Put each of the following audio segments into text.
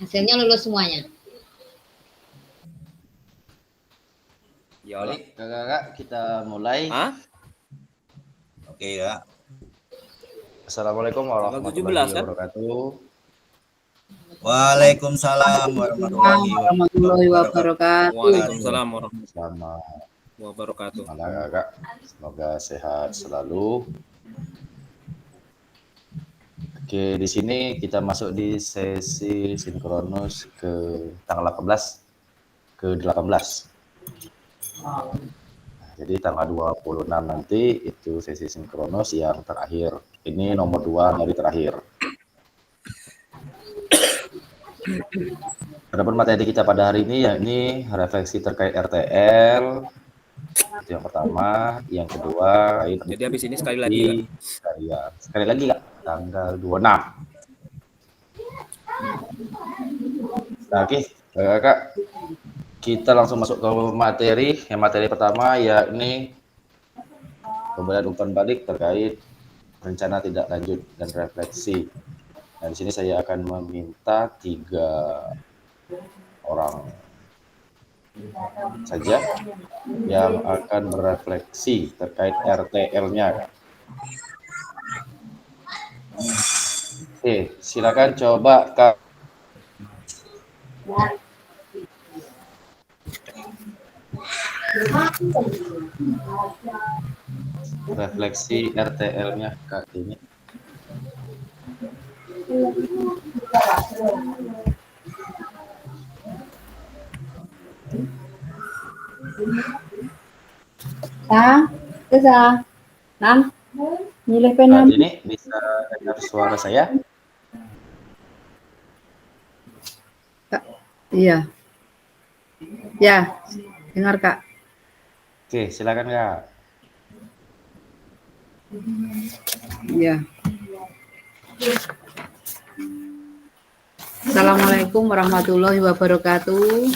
Hasilnya lulus semuanya. Ya, Baik, kakak-kakak kita mulai. Hah? Oke, Kak. Assalamualaikum Tanggal warahmatullahi 17 kan? wabarakatuh. Waalaikumsalam warahmatullahi wabarakatuh. Waalaikumsalam warahmatullahi Selamat wabarakatuh. malam, kakak. Semoga sehat selalu. Oke, di sini kita masuk di sesi sinkronus ke tanggal 18 ke 18. Nah, jadi tanggal 26 nanti itu sesi sinkronus yang terakhir. Ini nomor 2 dari terakhir. Adapun materi kita pada hari ini yakni refleksi terkait RTL. Itu yang pertama, yang kedua Jadi habis ini sekali lagi, Kak. Sekali lagi, Kak, tanggal 26. Nah, oke, Kakak, kita langsung masuk ke materi. Yang materi pertama yakni pemberian umpan balik terkait rencana tindak lanjut dan refleksi. Nah, di sini saya akan meminta 3 orang saja yang akan merefleksi terkait RTL-nya. Oke, silakan coba, Kak. Refleksi RTL-nya, Kak, ini. Milih Saat ini bisa dengar suara saya? Iya. Ya, dengar, Kak. Oke, silakan, Kak. Iya. Assalamualaikum warahmatullahi wabarakatuh.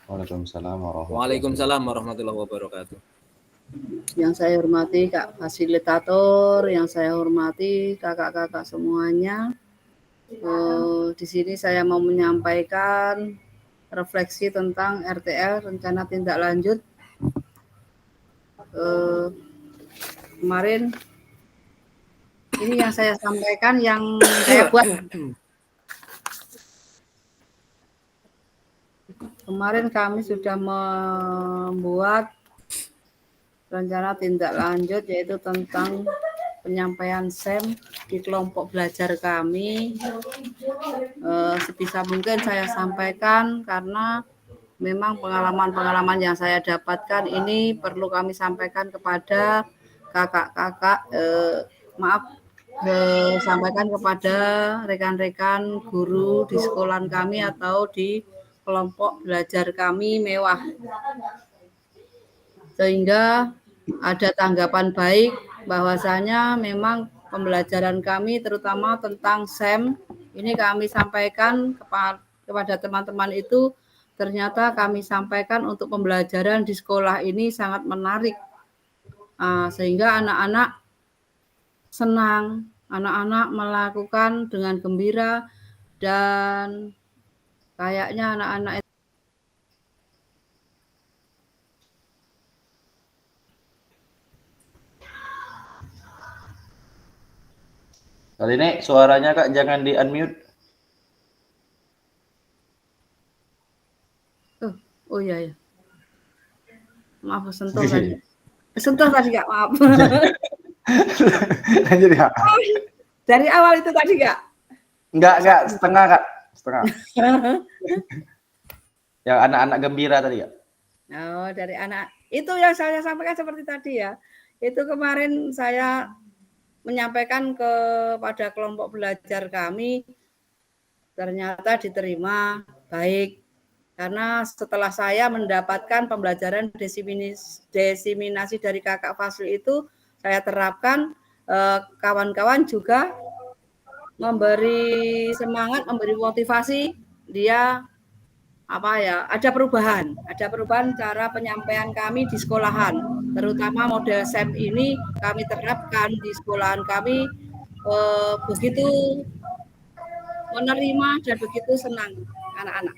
Waalaikumsalam warahmatullahi wabarakatuh. Yang saya hormati Kak Fasilitator, yang saya hormati kakak-kakak semuanya. Di sini saya mau menyampaikan refleksi tentang RTL, rencana tindak lanjut. Kemarin ini yang saya sampaikan, yang saya buat. Kemarin kami sudah membuat rencana tindak lanjut, yaitu tentang penyampaian SEM di kelompok belajar kami. Sebisa mungkin saya sampaikan karena memang pengalaman-pengalaman yang saya dapatkan ini perlu kami sampaikan kepada kakak-kakak, sampaikan kepada rekan-rekan guru di sekolah kami atau di kelompok belajar kami mewah, sehingga ada tanggapan baik bahwasanya memang pembelajaran kami terutama tentang SEM ini kami sampaikan kepada teman-teman itu, ternyata kami sampaikan untuk pembelajaran di sekolah ini sangat menarik, sehingga anak-anak senang, anak-anak melakukan dengan gembira, dan kayaknya anak-anak Kali ini suaranya, Kak, jangan di-unmute. Oh iya ya. Maaf, sentuh tadi. Sentuh tadi, Kak, maaf. Lanjut, Kak. Dari awal itu tadi, Kak? Enggak, setengah, Kak. Setengah. Yang anak-anak gembira tadi, Kak. Oh, dari anak. Itu yang saya sampaikan seperti tadi ya. Itu kemarin saya menyampaikan kepada kelompok belajar kami, ternyata diterima baik. Karena setelah saya mendapatkan pembelajaran desiminasi dari Kakak Fasil itu, saya terapkan, kawan-kawan juga memberi semangat, memberi motivasi, dia ada perubahan cara penyampaian kami di sekolahan, terutama model SEM ini kami terapkan di sekolahan kami, begitu menerima dan begitu senang anak-anak.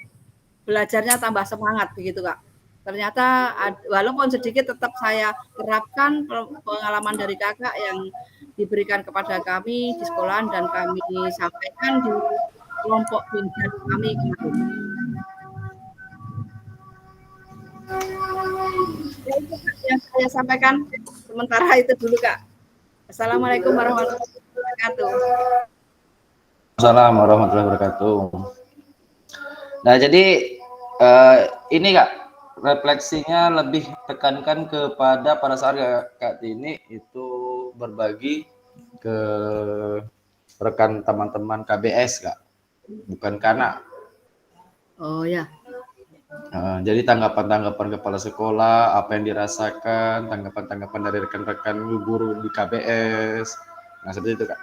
Belajarnya tambah semangat begitu Kak. Ternyata walaupun sedikit tetap saya terapkan pengalaman dari Kakak yang diberikan kepada kami di sekolahan dan kami sampaikan di kelompok belajar kami kemarin. Ya, itu yang saya sampaikan sementara itu dulu Kak. Assalamualaikum warahmatullahi wabarakatuh. Assalamualaikum warahmatullahi wabarakatuh. Nah, jadi ini Kak, refleksinya lebih tekankan kepada pada saat Kak Tini itu berbagi ke rekan teman-teman KBS Kak, bukan Kana. Oh ya. Jadi tanggapan-tanggapan kepala sekolah, apa yang dirasakan, tanggapan-tanggapan dari rekan-rekan guru di KBS. Nah, seperti itu Kak.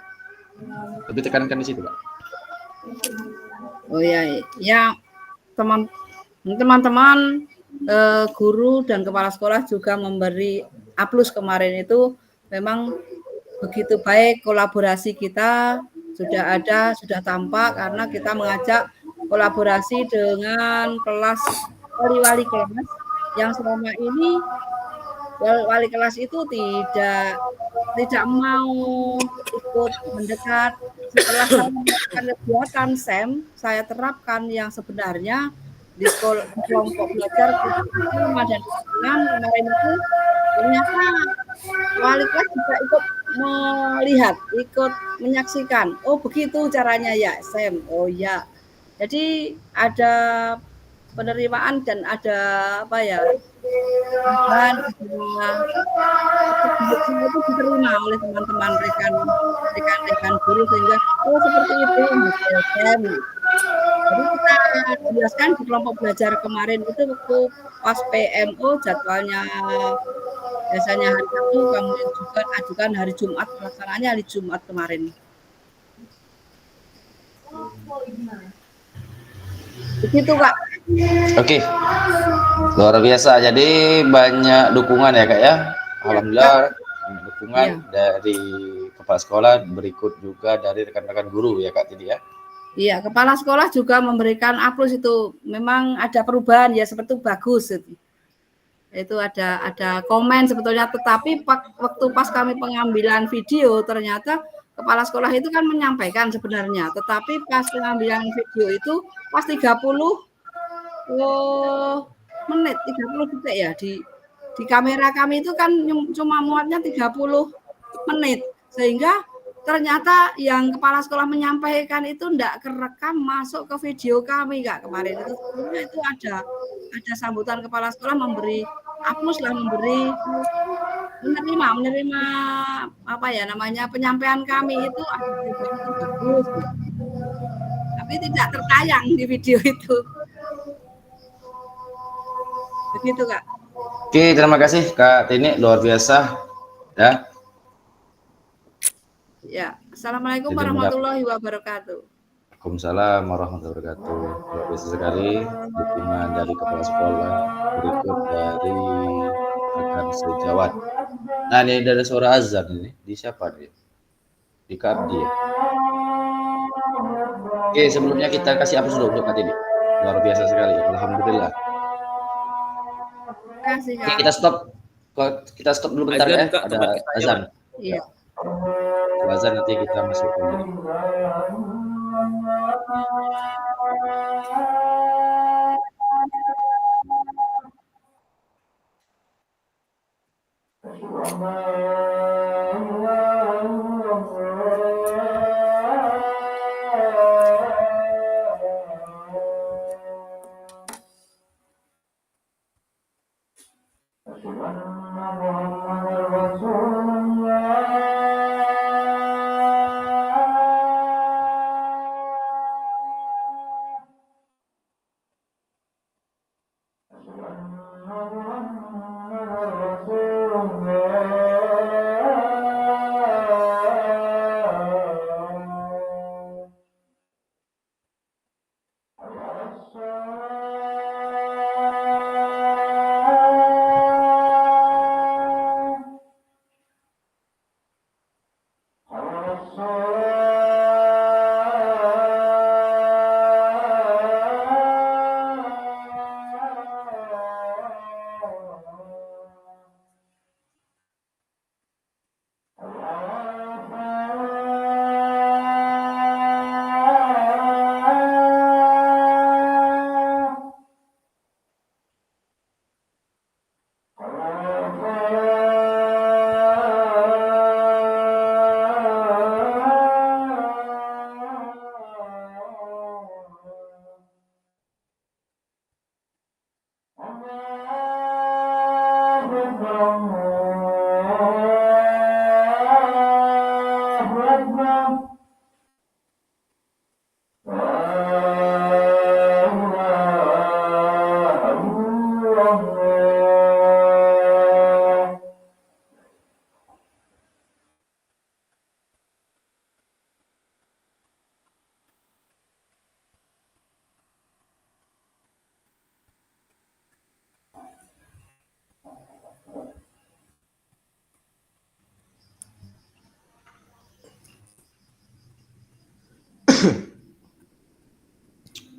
Lebih tekankan di situ Kak. Oh ya, ya teman-teman guru dan kepala sekolah juga memberi A+ kemarin itu memang begitu baik kolaborasi kita sudah tampak karena kita mengajak kolaborasi dengan kelas wali kelas yang selama ini wali kelas itu tidak mau ikut mendekat. Setelah saya melakukan kegiatan SEM, saya terapkan yang sebenarnya di sekolah di kelompok belajar 5 dan 6 kemarin itu ternyata wali kelas juga ikut melihat, ikut menyaksikan. Oh begitu caranya ya SEM. Oh ya. Jadi ada penerimaan dan ada apa ya? Dan itu diterima oleh teman-teman rekan guru sehingga oh seperti itu SEM. Jadi kita jelaskan di kelompok belajar kemarin itu waktu pas PMO jadwalnya biasanya hari Sabtu, kamu juga ajukan hari Jumat, pelaksanaannya hari Jumat kemarin. Begitu Kak. Oke, luar biasa. Jadi banyak dukungan ya Kak ya. Alhamdulillah banyak dukungan dari kepala sekolah, berikut juga dari rekan-rekan guru ya Kak Tini ya. Iya, kepala sekolah juga memberikan A+ itu. Memang ada perubahan ya, seperti bagus. Itu ada komen sebetulnya, tetapi waktu pas kami pengambilan video ternyata kepala sekolah itu kan menyampaikan sebenarnya, tetapi pas pengambilan video itu pas 30 menit, 30 detik ya di kamera kami itu kan cuma muatnya 30 menit, sehingga ternyata yang kepala sekolah menyampaikan itu enggak kerekam masuk ke video kami Kak kemarin itu ada sambutan kepala sekolah memberi A+ lah, menerima apa ya namanya penyampaian kami itu ada perubahan itu bagus, tapi tidak tertayang di video itu. Begitu Kak. Oke, terima kasih Kak Tini, luar biasa ya. Ya, assalamualaikum warahmatullahi wabarakatuh. Waalaikumsalam warahmatullahi wabarakatuh. Luar biasa sekali dukungan dari kepala sekolah, berikut dari rekan sejawat. Nah, ini dari suara azan ini, di siapa nih? Di Kak Abdi ya. Oke, sebelumnya kita kasih apa dulu untuk Kak Tini. Luar biasa sekali, alhamdulillah. Terima kasih Kak. Oke, kita stop dulu bentar azan, ya. Kak, Ada azan. Iya. Azan nanti kita masuk kembali.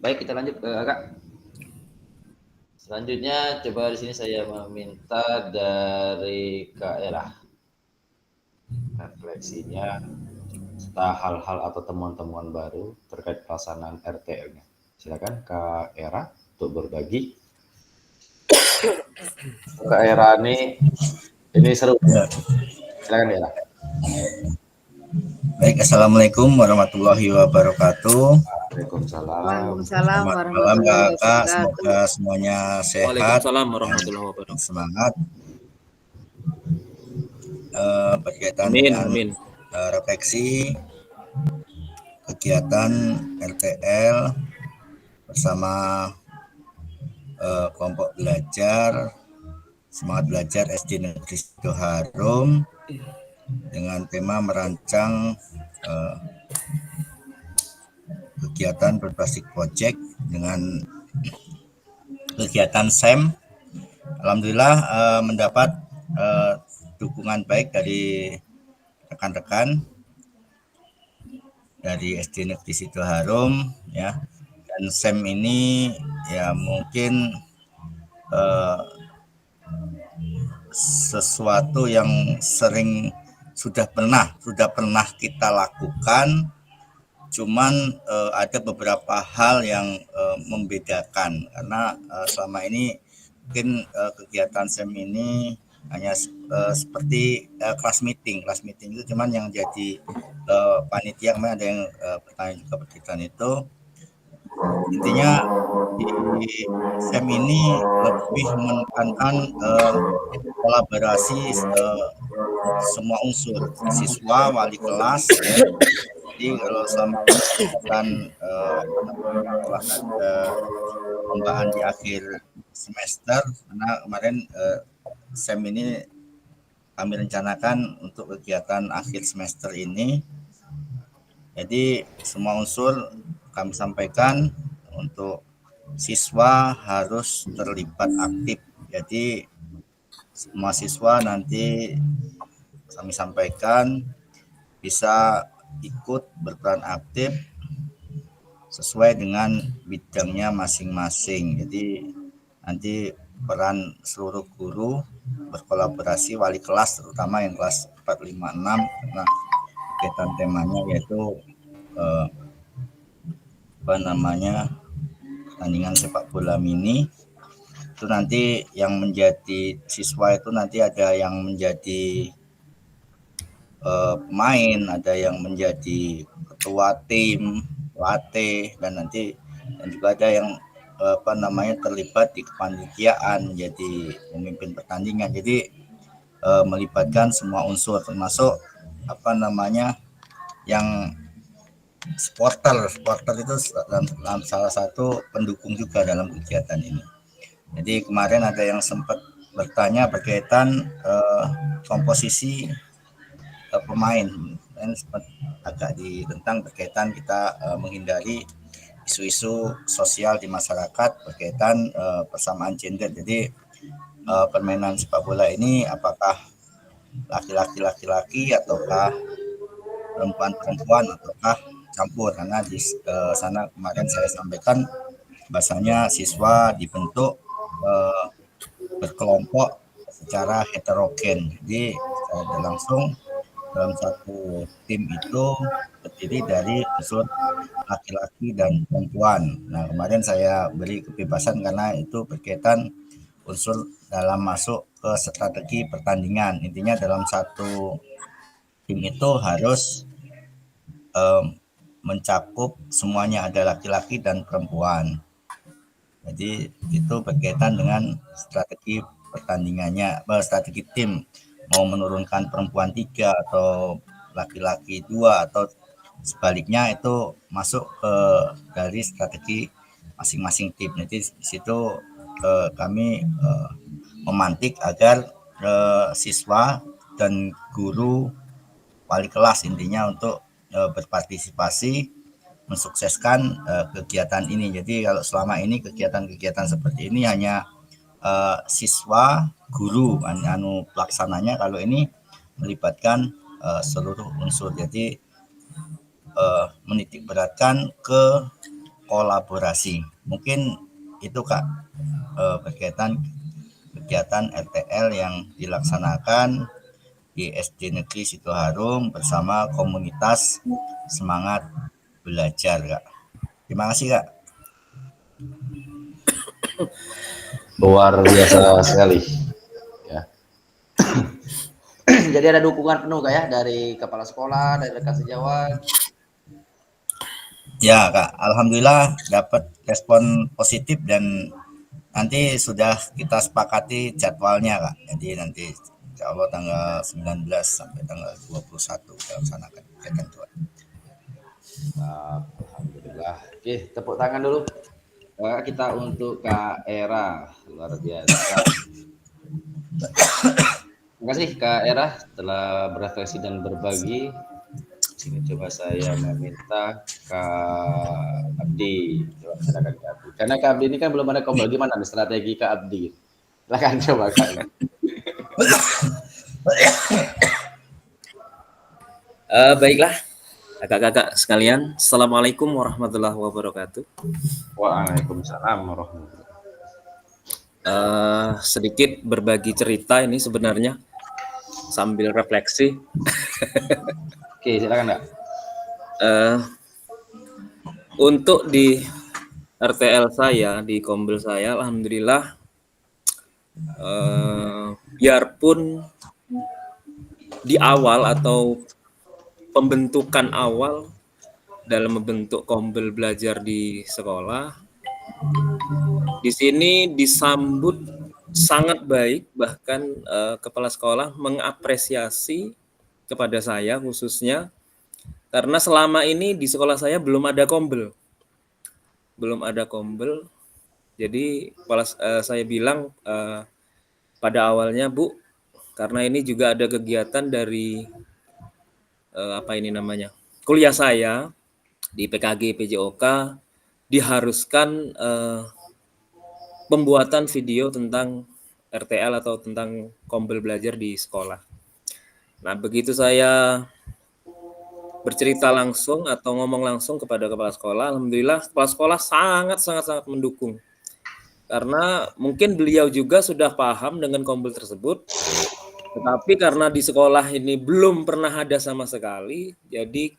Baik, kita lanjut ke Kak. Selanjutnya coba di sini saya meminta dari Kak Era refleksinya serta hal-hal atau temuan-temuan baru terkait pelaksanaan RTL-nya. Silakan Kak Era untuk berbagi. Kak Era ini seru. Silakan Era. Baik, assalamualaikum warahmatullahi wabarakatuh. Waalaikumsalam. Waalaikumsalam Selamat malam warahmatullahi Kak, wabarakatuh. semoga semuanya sehat, Waalaikumsalam warahmatullahi wabarakatuh. semangat. Berkaitan Amin, dengan amin. refleksi kegiatan RTL bersama kelompok belajar semangat belajar SD Negeri Sidoharum dengan tema merancang kegiatan berbasis project dengan kegiatan SEM. Alhamdulillah mendapat dukungan baik dari rekan-rekan dari SD Negeri Sidoharum ya. Dan SEM ini ya mungkin sesuatu yang sudah pernah kita lakukan, cuman ada beberapa hal yang membedakan karena selama ini mungkin kegiatan SEM ini hanya seperti kelas meeting itu, cuman yang jadi panitia kemarin ada yang bertanya juga berkaitan itu. Intinya di SEM ini lebih menekankan kolaborasi semua unsur, siswa, wali kelas ya. Jadi kalau selama kegiatan perlombaan di akhir semester, karena kemarin SEM ini kami rencanakan untuk kegiatan akhir semester ini. Jadi semua unsur kami sampaikan untuk siswa harus terlibat aktif. Jadi semua siswa nanti kami sampaikan bisa ikut berperan aktif sesuai dengan bidangnya masing-masing. Jadi nanti peran seluruh guru berkolaborasi, wali kelas terutama yang kelas 4, 5, 6 karena kegiatan temanya yaitu pertandingan sepak bola mini. Itu nanti yang menjadi siswa itu nanti ada yang menjadi pemain, ada yang menjadi ketua tim, pelatih, dan juga ada yang terlibat di kepanitiaan menjadi pemimpin pertandingan. Jadi melibatkan semua unsur termasuk yang supporter itu dalam salah satu pendukung juga dalam kegiatan ini. Jadi kemarin ada yang sempat bertanya berkaitan komposisi pemain, dan sempat agak ditentang berkaitan kita menghindari isu-isu sosial di masyarakat berkaitan persamaan gender. Jadi permainan sepak bola ini apakah laki-laki ataukah perempuan ataukah campur, karena di sana kemarin saya sampaikan bahasanya siswa dibentuk berkelompok secara heterogen. Jadi langsung dalam satu tim itu terdiri dari unsur laki-laki dan perempuan. Nah kemarin saya beri kebebasan karena itu berkaitan unsur dalam masuk ke strategi pertandingan. Intinya dalam satu tim itu harus mencakup semuanya, ada laki-laki dan perempuan. Jadi itu berkaitan dengan strategi pertandingannya, strategi tim, mau menurunkan perempuan 3 atau laki-laki 2 atau sebaliknya, itu masuk ke dari strategi masing-masing tim. Jadi di situ kami memantik agar siswa dan guru, wali kelas intinya untuk berpartisipasi mensukseskan kegiatan ini. Jadi kalau selama ini kegiatan-kegiatan seperti ini hanya siswa, guru pelaksananya, kalau ini melibatkan seluruh unsur. Jadi menitik beratkan ke kolaborasi. Mungkin itu Kak berkaitan kegiatan RTL yang dilaksanakan di SD Negeri Sidoharum bersama komunitas Semangat Belajar Kak. Terima kasih Kak. Luar biasa sekali. Ya. Jadi ada dukungan penuh Kak ya dari kepala sekolah, dari rekan sejawat. Ya Kak, alhamdulillah dapat respon positif dan nanti sudah kita sepakati jadwalnya Kak. Jadi nanti insya Allah tanggal 19 sampai tanggal 21 kita laksanakan kegiatan itu. Alhamdulillah. Oke, tepuk tangan dulu. Kita untuk Kak Era, luar biasa. Terima kasih Kak Era telah berefleksi dan berbagi. Sini coba saya meminta Kak Abdi. Coba silakan Kak Abdi. Karena Kak Abdi ini kan belum ada kombel, gimana strategi Kak Abdi? Silakan coba Kak. Baiklah, kakak-kakak sekalian, Assalamualaikum warahmatullahi wabarakatuh. Waalaikumsalam warahmatullahi wabarakatuh. Sedikit berbagi cerita ini sebenarnya sambil refleksi. Oke, silakan Kak. Untuk di RTL saya, di kombel saya, alhamdulillah, biarpun di awal atau pembentukan awal dalam membentuk kombel belajar di sekolah, di sini disambut sangat baik, bahkan kepala sekolah mengapresiasi kepada saya khususnya, karena selama ini di sekolah saya belum ada kombel. Jadi saya bilang pada awalnya, Bu, karena ini juga ada kegiatan dari kuliah saya di PKG PJOK, diharuskan pembuatan video tentang RTL atau tentang kombel belajar di sekolah. Nah, begitu saya bercerita langsung atau ngomong langsung kepada kepala sekolah, alhamdulillah kepala sekolah sangat mendukung. Karena mungkin beliau juga sudah paham dengan kombel tersebut, tetapi karena di sekolah ini belum pernah ada sama sekali, jadi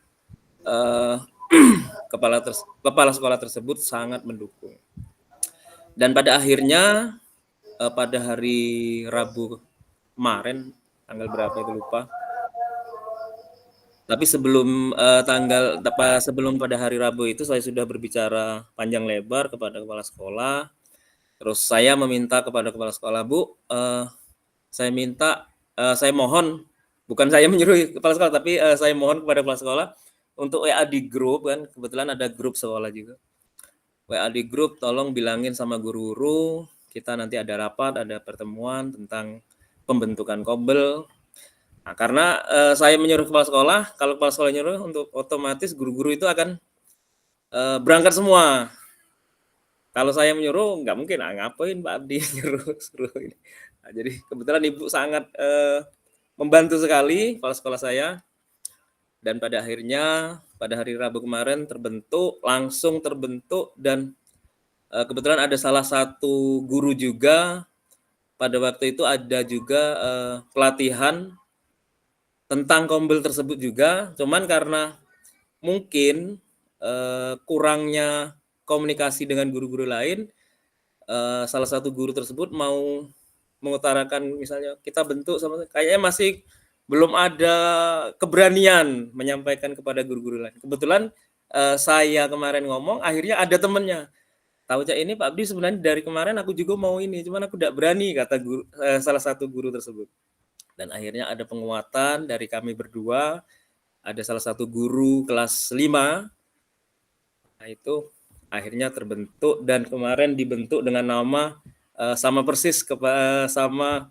kepala sekolah tersebut sangat mendukung. Dan pada akhirnya pada hari Rabu kemarin, tanggal berapa itu lupa. Tapi sebelum pada hari Rabu itu saya sudah berbicara panjang lebar kepada kepala sekolah. Terus saya meminta kepada kepala sekolah, Bu, saya mohon, bukan saya menyuruh kepala sekolah, tapi saya mohon kepada kepala sekolah untuk WA di grup, kan kebetulan ada grup sekolah juga. WA di grup, tolong bilangin sama guru-guru, kita nanti ada rapat, ada pertemuan tentang pembentukan kombel. Nah, karena saya menyuruh kepala sekolah, kalau kepala sekolah nyuruh, untuk otomatis guru-guru itu akan berangkat semua. Kalau saya menyuruh, nggak mungkin, ngapain Pak Abdi suruh ini. Nah, jadi kebetulan Ibu sangat membantu sekali kepala sekolah saya. Dan pada akhirnya, pada hari Rabu kemarin langsung terbentuk, dan kebetulan ada salah satu guru juga, pada waktu itu ada juga pelatihan tentang kombel tersebut juga, cuman karena mungkin kurangnya komunikasi dengan guru-guru lain, salah satu guru tersebut mau mengutarakan misalnya kita bentuk sama, kayaknya masih belum ada keberanian menyampaikan kepada guru-guru lain. Kebetulan saya kemarin ngomong, akhirnya ada temennya, tahu Cak, ini Pak Abdi sebenarnya dari kemarin aku juga mau ini, cuman aku tidak berani, kata salah satu guru tersebut. Dan akhirnya ada penguatan dari kami berdua, ada salah satu guru kelas 5, nah itu akhirnya terbentuk, dan kemarin dibentuk dengan nama sama persis sama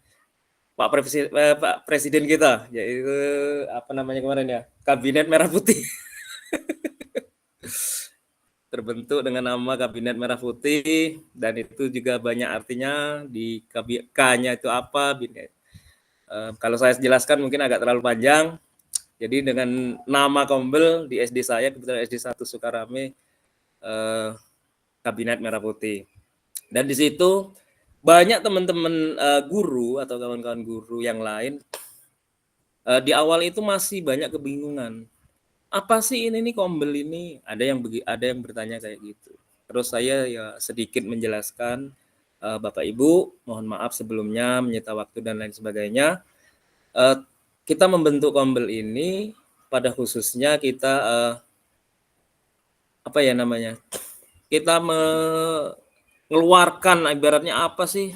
Pak Presiden kita, yaitu apa namanya kemarin ya, Kabinet Merah Putih. Terbentuk dengan nama Kabinet Merah Putih, dan itu juga banyak artinya. Di K-nya itu apa, kalau saya jelaskan mungkin agak terlalu panjang. Jadi dengan nama Kombel di SD saya, kebetulan SD 1 Sukarame, Kabinet Merah Putih. Dan di situ banyak teman-teman guru atau kawan-kawan guru yang lain di awal itu masih banyak kebingungan. Apa sih ini nih Kombel ini? Ada yang bertanya kayak gitu. Terus saya ya sedikit menjelaskan, Bapak Ibu, mohon maaf sebelumnya menyita waktu dan lain sebagainya. Kita membentuk Kombel ini pada khususnya kita apa ya namanya? Kita mengeluarkan ibaratnya apa sih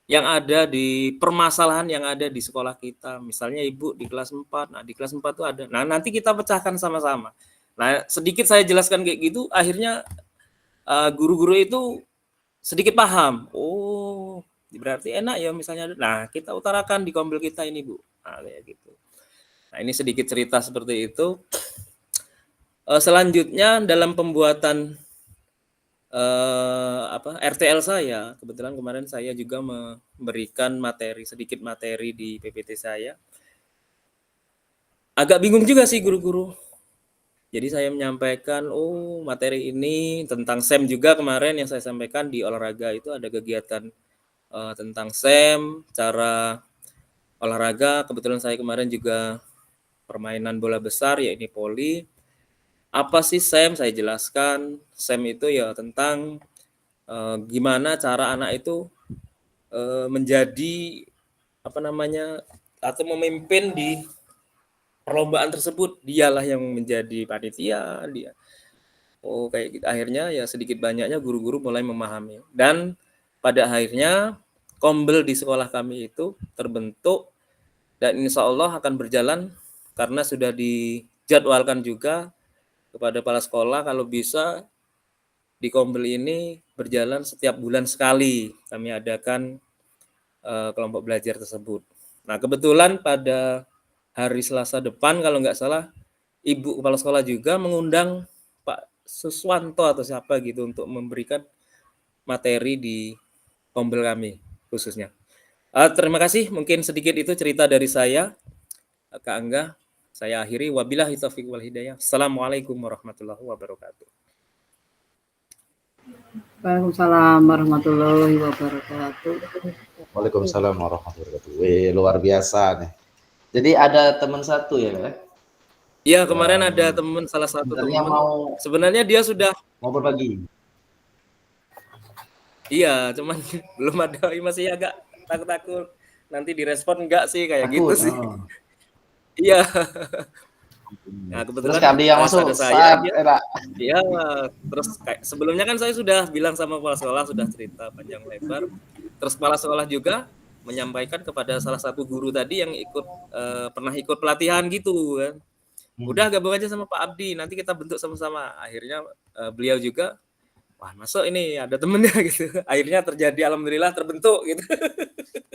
yang ada di permasalahan yang ada di sekolah kita. Misalnya Ibu di kelas 4, nah di kelas 4 itu ada. Nah, nanti kita pecahkan sama-sama. Nah, sedikit saya jelaskan kayak gitu, akhirnya guru-guru itu sedikit paham. Oh, berarti enak ya misalnya. Nah, kita utarakan di Kombel kita ini, Bu. Nah, kayak gitu. Nah, ini sedikit cerita seperti itu. Selanjutnya dalam pembuatan RTL saya, kebetulan kemarin saya juga memberikan sedikit materi di PPT saya. Agak bingung juga sih guru-guru. Jadi saya menyampaikan, materi ini tentang SEM juga kemarin yang saya sampaikan di olahraga itu ada kegiatan tentang SEM, cara olahraga. Kebetulan saya kemarin juga permainan bola besar, ya ini voli. Apa sih SEM? Saya jelaskan. SEM itu ya tentang gimana cara anak itu menjadi atau memimpin di perlombaan tersebut. Dialah yang menjadi panitia, dia. Kayak gitu. Akhirnya ya sedikit banyaknya guru-guru mulai memahami. Dan pada akhirnya Kombel di sekolah kami itu terbentuk dan insya Allah akan berjalan karena sudah dijadwalkan juga kepada kepala sekolah kalau bisa di Kombel ini berjalan setiap bulan sekali kami adakan kelompok belajar tersebut. Nah kebetulan pada hari Selasa depan kalau nggak salah Ibu Kepala Sekolah juga mengundang Pak Suswanto atau siapa gitu untuk memberikan materi di Kombel kami khususnya. Terima kasih, mungkin sedikit itu cerita dari saya, Kak Angga. Saya akhiri, wabillahi taufiq wal hidayah. Assalamualaikum warahmatullahi wabarakatuh. Waalaikumsalam warahmatullahi wabarakatuh. Waalaikumsalam warahmatullahi wabarakatuh. Wih, luar biasa nih. Jadi ada teman satu ya, Kak? Iya, kemarin ada salah satu teman. Sebenarnya dia sudah mau berbagi. Iya, cuman belum ada, masih agak takut-takut. Nanti direspon enggak sih kayak takut, gitu sih. Iya. Nah, kebetulan terus Kak Abdi yang masuk saya iya, terus sebelumnya kan saya sudah bilang sama kepala sekolah, sudah cerita panjang lebar. Terus kepala sekolah juga menyampaikan kepada salah satu guru tadi yang pernah ikut pelatihan gitu kan. Udah gabung aja sama Pak Abdi, nanti kita bentuk sama-sama. Akhirnya beliau juga, wah masuk ini ada temennya gitu. Akhirnya terjadi, alhamdulillah terbentuk gitu.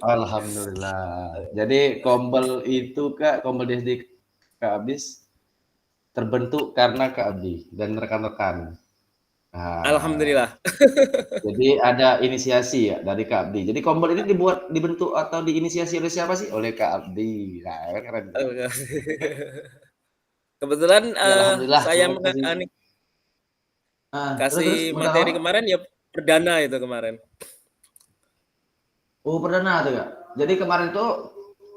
Alhamdulillah. Jadi Kombel itu Kak, Kombel di SD Kak Abdis terbentuk karena Kak Abdi dan rekan-rekan. Nah, alhamdulillah. Jadi ada inisiasi ya dari Kak Abdi. Jadi Kombel ini dibentuk atau diinisiasi oleh siapa sih? Oleh Kak Abdi. Nah, keren. Kebetulan saya kasih materi kemarin ya perdana itu kemarin. Oh, perdana tuh Kak. Jadi kemarin tuh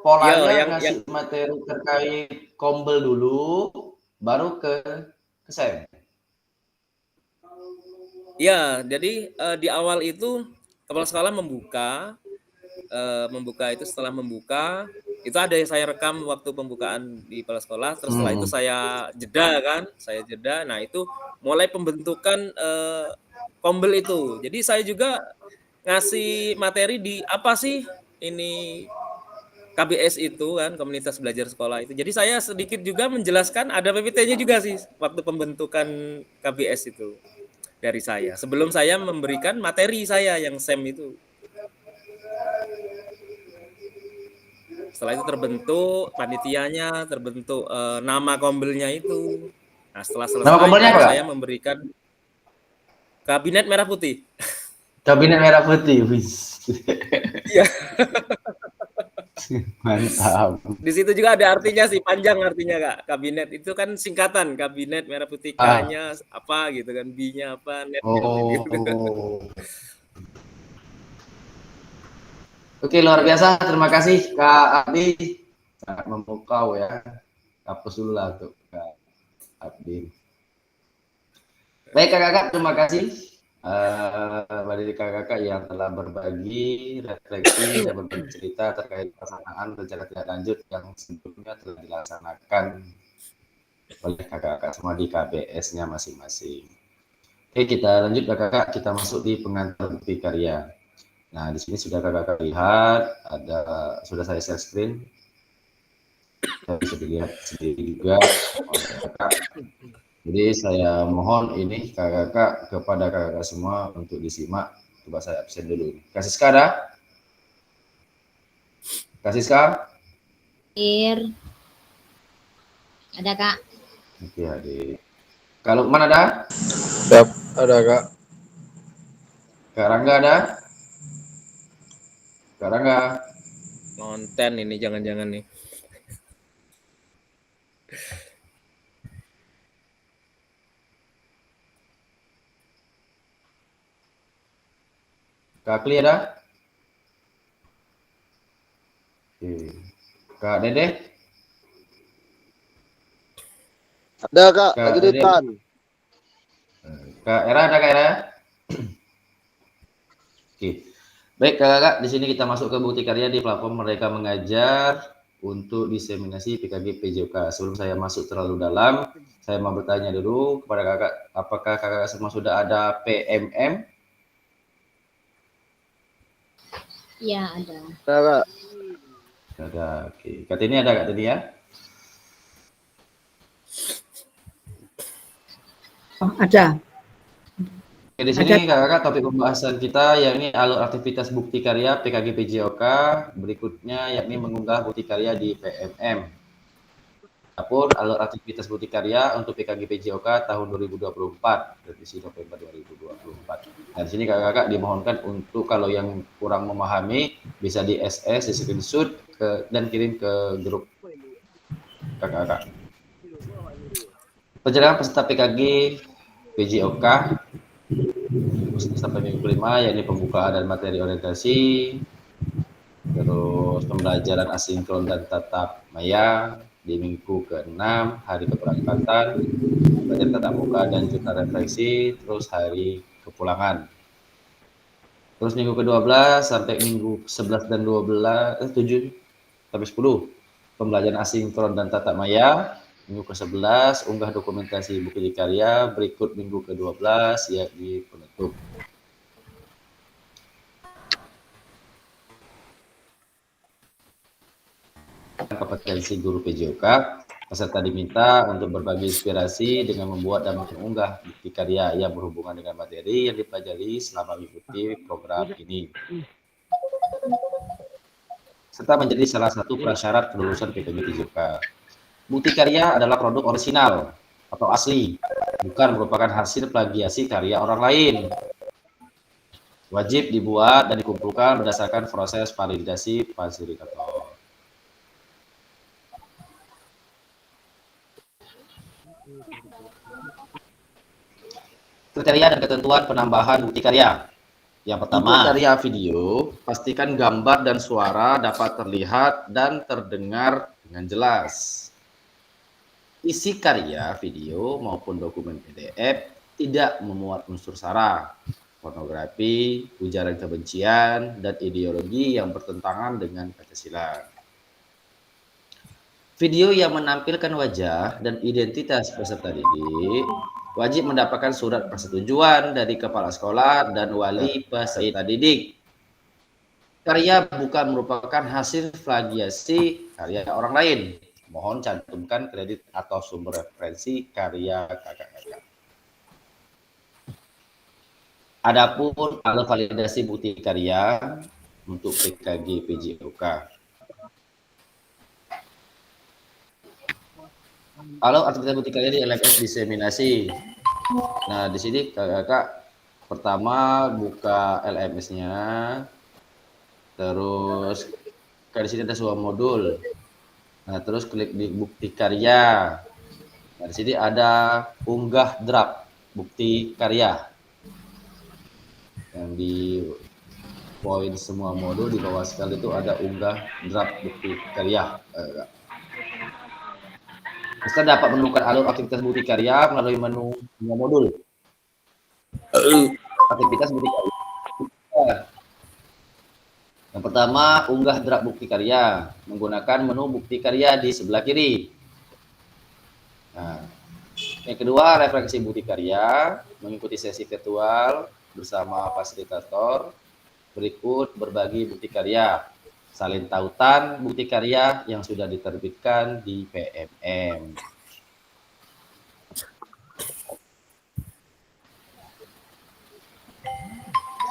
polanya ngasih materi terkait Kombel dulu, baru ke SEM. Ya, jadi di awal itu kepala sekolah membuka itu, setelah membuka itu ada yang saya rekam waktu pembukaan di kepala sekolah. Terus setelah itu saya jeda. Nah itu mulai pembentukan Kombel itu. Jadi saya juga ngasih materi di apa sih ini KBS itu kan, komunitas belajar sekolah itu. Jadi saya sedikit juga menjelaskan, ada PPT-nya juga sih waktu pembentukan KBS itu dari saya. Sebelum saya memberikan materi saya yang SEM itu. Setelah itu terbentuk panitianya, terbentuk nama Kombelnya itu. Nah setelah selesai saya memberikan Kabinet Merah Putih. Kabinet Merah Putih, wis. Iya. Mantap. Di situ juga ada artinya sih, panjang artinya Kak. Kabinet itu kan singkatan, kabinet merah putih, Ah. K-nya apa gitu kan, B-nya apa, net-nya apa gitu. Oh. Oke, luar biasa. Terima kasih Kak Abdi. Sangat memukau ya. Hapus dulu lah untuk Kak Abdi. Baik kakak-kakak, terima kasih dari kakak-kakak yang telah berbagi refleksi dan berbagi cerita terkait pelaksanaan rencana tindak lanjut yang sebelumnya telah dilaksanakan oleh kakak-kakak semua di KBS-nya masing-masing. Oke, kita lanjut kakak-kakak, kita masuk di pengantar bukti karya. Nah, di sini sudah kakak-kakak lihat, sudah saya share screen. Saya bisa dilihat sendiri juga oleh kakak. Jadi saya mohon ini kakak-kakak kepada kakak-kakak semua untuk disimak. Coba saya absen dulu. Kasih ada? Kasih Ada Kak. Oke, adik. Kalau mana ada? Siap, ada Kak. Kak Rangga ada? Kak Rangga. Konten ini jangan-jangan nih. Kak Kli ada? Oke. Kak Dede? Ada Kak, Kak lagi Dede. depan. Kak Era ada Kak Era? Oke. Baik kakak-kakak, di sini kita masuk ke bukti karya di platform Merdeka Mengajar untuk diseminasi PKG PJOK. Sebelum saya masuk terlalu dalam, saya mau bertanya dulu kepada kakak, apakah kakak semua sudah ada PMM? Iya, ada. Ada Kak. Ada, oke. Kak Tini ada Kak Tini ya? Oh, ada. Oke, di sini kakak-kakak topik pembahasan kita yakni alur aktivitas bukti karya PKG PJOK, berikutnya yakni mengunggah bukti karya di PMM. Adapun alur aktivitas bukti karya untuk PKG PJOK tahun 2024, revisi November 2024. Nah, di sini kakak-kakak dimohonkan untuk kalau yang kurang memahami bisa di SS, di screenshot dan kirim ke grup kakak-kakak. Perjalanan peserta PKG PJOK sampai minggu kelima yakni pembukaan dan materi orientasi, terus pembelajaran asinkron dan tatap maya di minggu ke-6, hari keberangkatan, pembelajaran tatap muka dan jurnal refleksi, terus hari kepulangan. Terus minggu ke-12 sampai minggu 11 dan 7 sampai 10 pembelajaran asinkron dan tatap maya. Minggu ke-11 unggah dokumentasi bukti karya, berikut minggu ke-12 yakni penutup. Kompetensi guru PJOK, peserta diminta untuk berbagi inspirasi dengan membuat dan mengunggah bukti karya yang berhubungan dengan materi yang dipelajari selama mengikuti program ini, serta menjadi salah satu prasyarat kelulusan PKG PJOK. Bukti karya adalah produk orisinal atau asli, bukan merupakan hasil plagiasi karya orang lain. Wajib dibuat dan dikumpulkan berdasarkan proses validasi fasilitator. Kriteria dan ketentuan penambahan bukti karya. Yang pertama, untuk karya video, pastikan gambar dan suara dapat terlihat dan terdengar dengan jelas. Isi karya video maupun dokumen PDF tidak memuat unsur sara, pornografi, ujaran kebencian, dan ideologi yang bertentangan dengan Pancasila. Video yang menampilkan wajah dan identitas peserta didik wajib mendapatkan surat persetujuan dari kepala sekolah dan wali peserta didik. Karya bukan merupakan hasil plagiasi karya orang lain. Mohon cantumkan kredit atau sumber referensi karya kakak-kakak. Adapun alur validasi bukti karya untuk PKG PJOK. Alur aktivitas bukti karya di LMS diseminasi. Nah, di sini kakak pertama buka LMS-nya, terus di sini ada sebuah modul. Nah, terus klik di bukti karya. Nah, di sini ada unggah draft bukti karya. Yang di poin semua modul di bawah sekali itu ada unggah draft bukti karya. Peserta dapat menemukan alur aktivitas bukti karya melalui menu semua modul. Aktivitas bukti karya. Yang pertama, unggah draft bukti karya menggunakan menu bukti karya di sebelah kiri. Nah, yang kedua, refleksi bukti karya, mengikuti sesi virtual bersama fasilitator. Berikut berbagi bukti karya, salin tautan bukti karya yang sudah diterbitkan di PMM.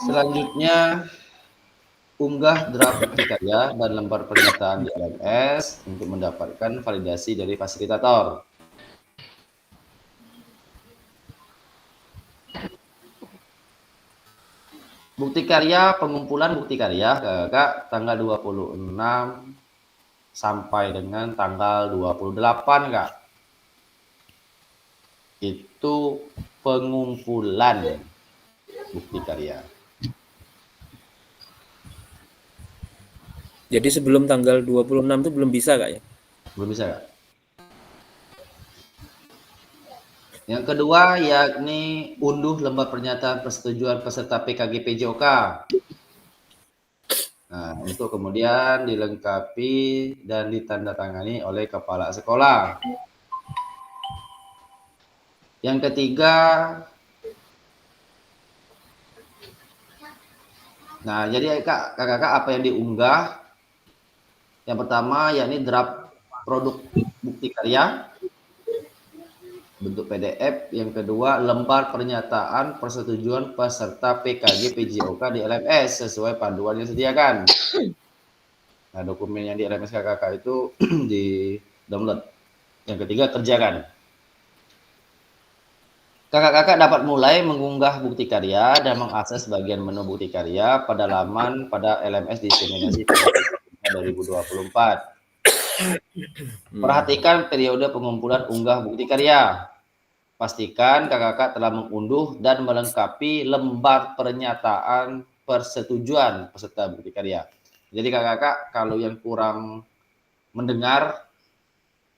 Selanjutnya, unggah draft bukti karya dan lembar pernyataan di LMS untuk mendapatkan validasi dari fasilitator. Bukti karya, pengumpulan bukti karya Kakak tanggal 26 sampai dengan tanggal 28 Kak. Itu pengumpulan bukti karya. Jadi sebelum tanggal 26 itu belum bisa Kak ya? Belum bisa Kak. Yang kedua yakni unduh lembar pernyataan persetujuan peserta PKG PJOK. Nah, untuk kemudian dilengkapi dan ditandatangani oleh kepala sekolah. Yang ketiga, nah jadi kakak apa yang diunggah? Yang pertama yakni draft produk bukti karya bentuk PDF. Yang kedua, lembar pernyataan persetujuan peserta PKG PJOK di LMS sesuai panduan yang disediakan. Nah, dokumen yang di LMS kakak itu di download. Yang ketiga, kerjakan. Kakak-kakak dapat mulai mengunggah bukti karya dan mengakses bagian menu bukti karya pada laman pada LMS diseminasi 2024. Perhatikan periode pengumpulan unggah bukti karya. Pastikan kakak-kakak telah mengunduh dan melengkapi lembar pernyataan persetujuan peserta bukti karya. Jadi kakak-kakak kalau yang kurang mendengar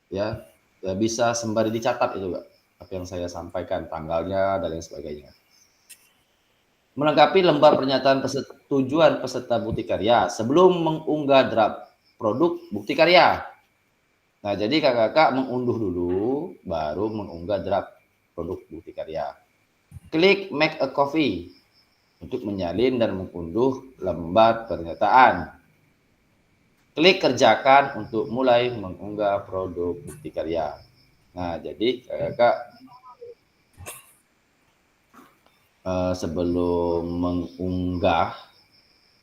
ya bisa sembari dicatat itu Kak, apa yang saya sampaikan, tanggalnya dan lain sebagainya. Melengkapi lembar pernyataan persetujuan peserta bukti karya sebelum mengunggah draft produk bukti karya. Nah, jadi kakak-kakak mengunduh dulu baru mengunggah draft produk bukti karya. Klik make a copy untuk menyalin dan mengunduh lembar pernyataan. Klik kerjakan untuk mulai mengunggah produk bukti karya. Nah, jadi kakak sebelum mengunggah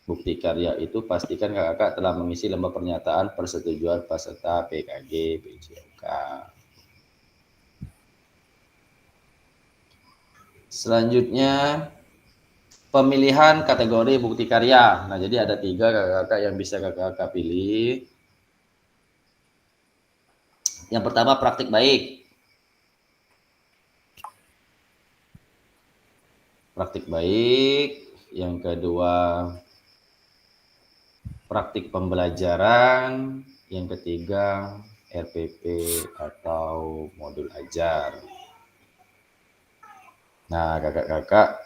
bukti karya itu pastikan kakak telah mengisi lembar pernyataan persetujuan peserta PKG PJOK. Selanjutnya, pemilihan kategori bukti karya. Nah, jadi ada 3 kakak-kakak yang bisa kakak pilih. Yang pertama, praktik baik. Praktik baik. Yang kedua, praktik pembelajaran. Yang ketiga, RPP atau modul ajar. Nah, kakak-kakak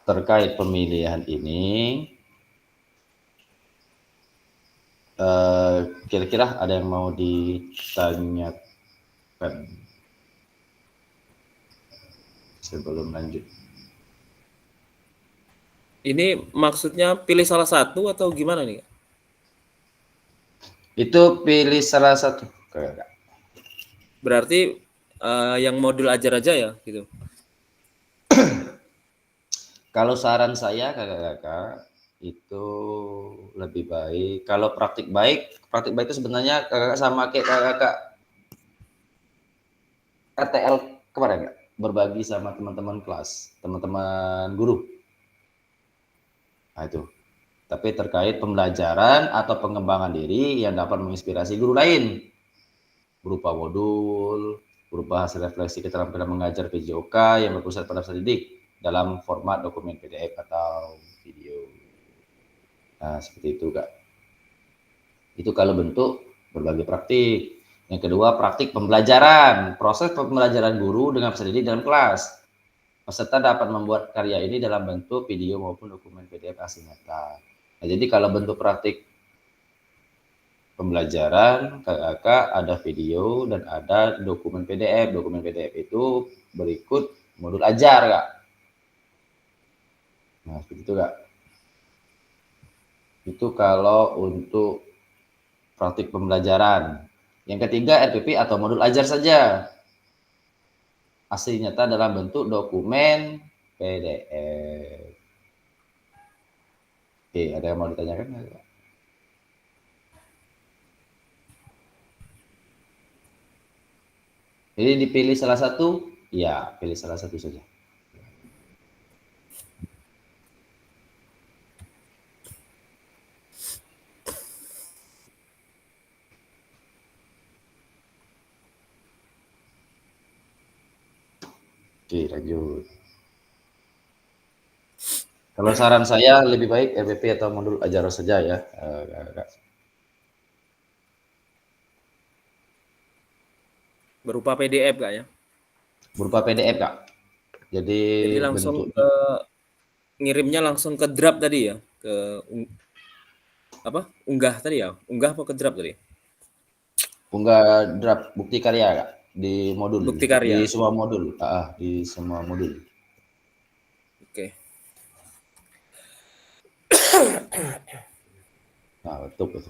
terkait pemilihan ini, kira-kira ada yang mau ditanyakan sebelum lanjut? Ini maksudnya pilih salah satu atau gimana nih? Itu pilih salah satu, kakak. Berarti yang modul ajar aja ya gitu. Kalau saran saya kakak-kakak itu lebih baik kalau praktik baik itu sebenarnya kakak sama kayak kakak RTL kemarin Kak, berbagi sama teman-teman kelas, teman-teman guru. Nah itu. tapi terkait pembelajaran atau pengembangan diri yang dapat menginspirasi guru lain, berupa modul, berupa hasil refleksi keterampilan mengajar PJOK yang berpusat pada peserta didik dalam format dokumen PDF atau video. Nah, seperti itu, Kak. Itu kalau bentuk berbagai praktik. Yang kedua, praktik pembelajaran. Proses pembelajaran guru dengan peserta didik dalam kelas. Peserta dapat membuat karya ini dalam bentuk video maupun dokumen PDF hasil nyata. Nah, jadi kalau bentuk praktik pembelajaran, kakak ada video dan ada dokumen PDF. Dokumen PDF itu berikut modul ajar, Kak. Nah, seperti itu, Kak. Itu kalau untuk praktik pembelajaran. Yang ketiga, RPP atau modul ajar saja. Hasil nyata dalam bentuk dokumen PDF. Oke, ada yang mau ditanyakan? Jadi dipilih salah satu? Ya, pilih salah satu saja. Oke, lanjut. Kalau saran saya lebih baik RPP atau modul ajar saja ya. Berupa PDF, Kak ya. Berupa PDF, Kak. Jadi langsung bentuknya ngirimnya langsung ke draft tadi ya, ke unggah tadi ya, unggah apa ke draft tadi? unggah draft bukti karya, Kak, di modul. Bukti karya. Di semua modul. Di semua modul. Oke. Nah, betul.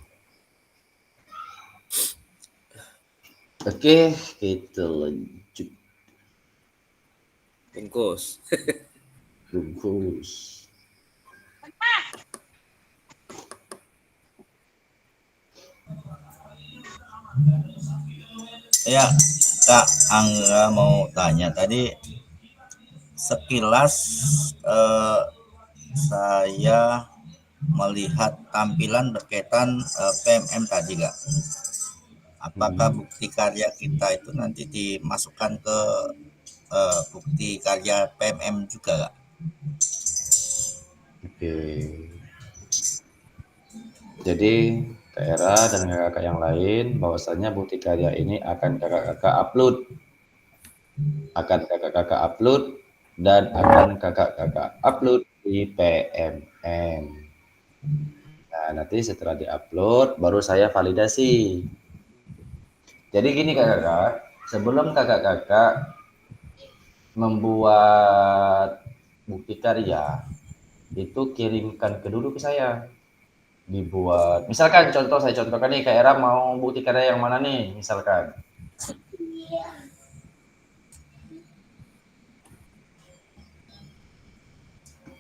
Oke, kita lanjut. Bungkus. Bungkus. Ya, Kak Angga mau tanya tadi sekilas saya melihat tampilan berkaitan PMM tadi, Kak. Apakah bukti karya kita itu nanti dimasukkan ke bukti karya PMM juga, Kak? Oke. Jadi Era dan kakak yang lain bahwasanya bukti karya ini akan kakak-kakak upload dan akan kakak-kakak upload di PMM. Nah, nanti setelah diupload baru saya validasi. Jadi gini kakak-kakak, sebelum kakak-kakak membuat bukti karya itu kirimkan dulu ke saya. Dibuat, misalkan saya contohkan nih, Kak Era mau bukti karya yang mana nih, misalkan.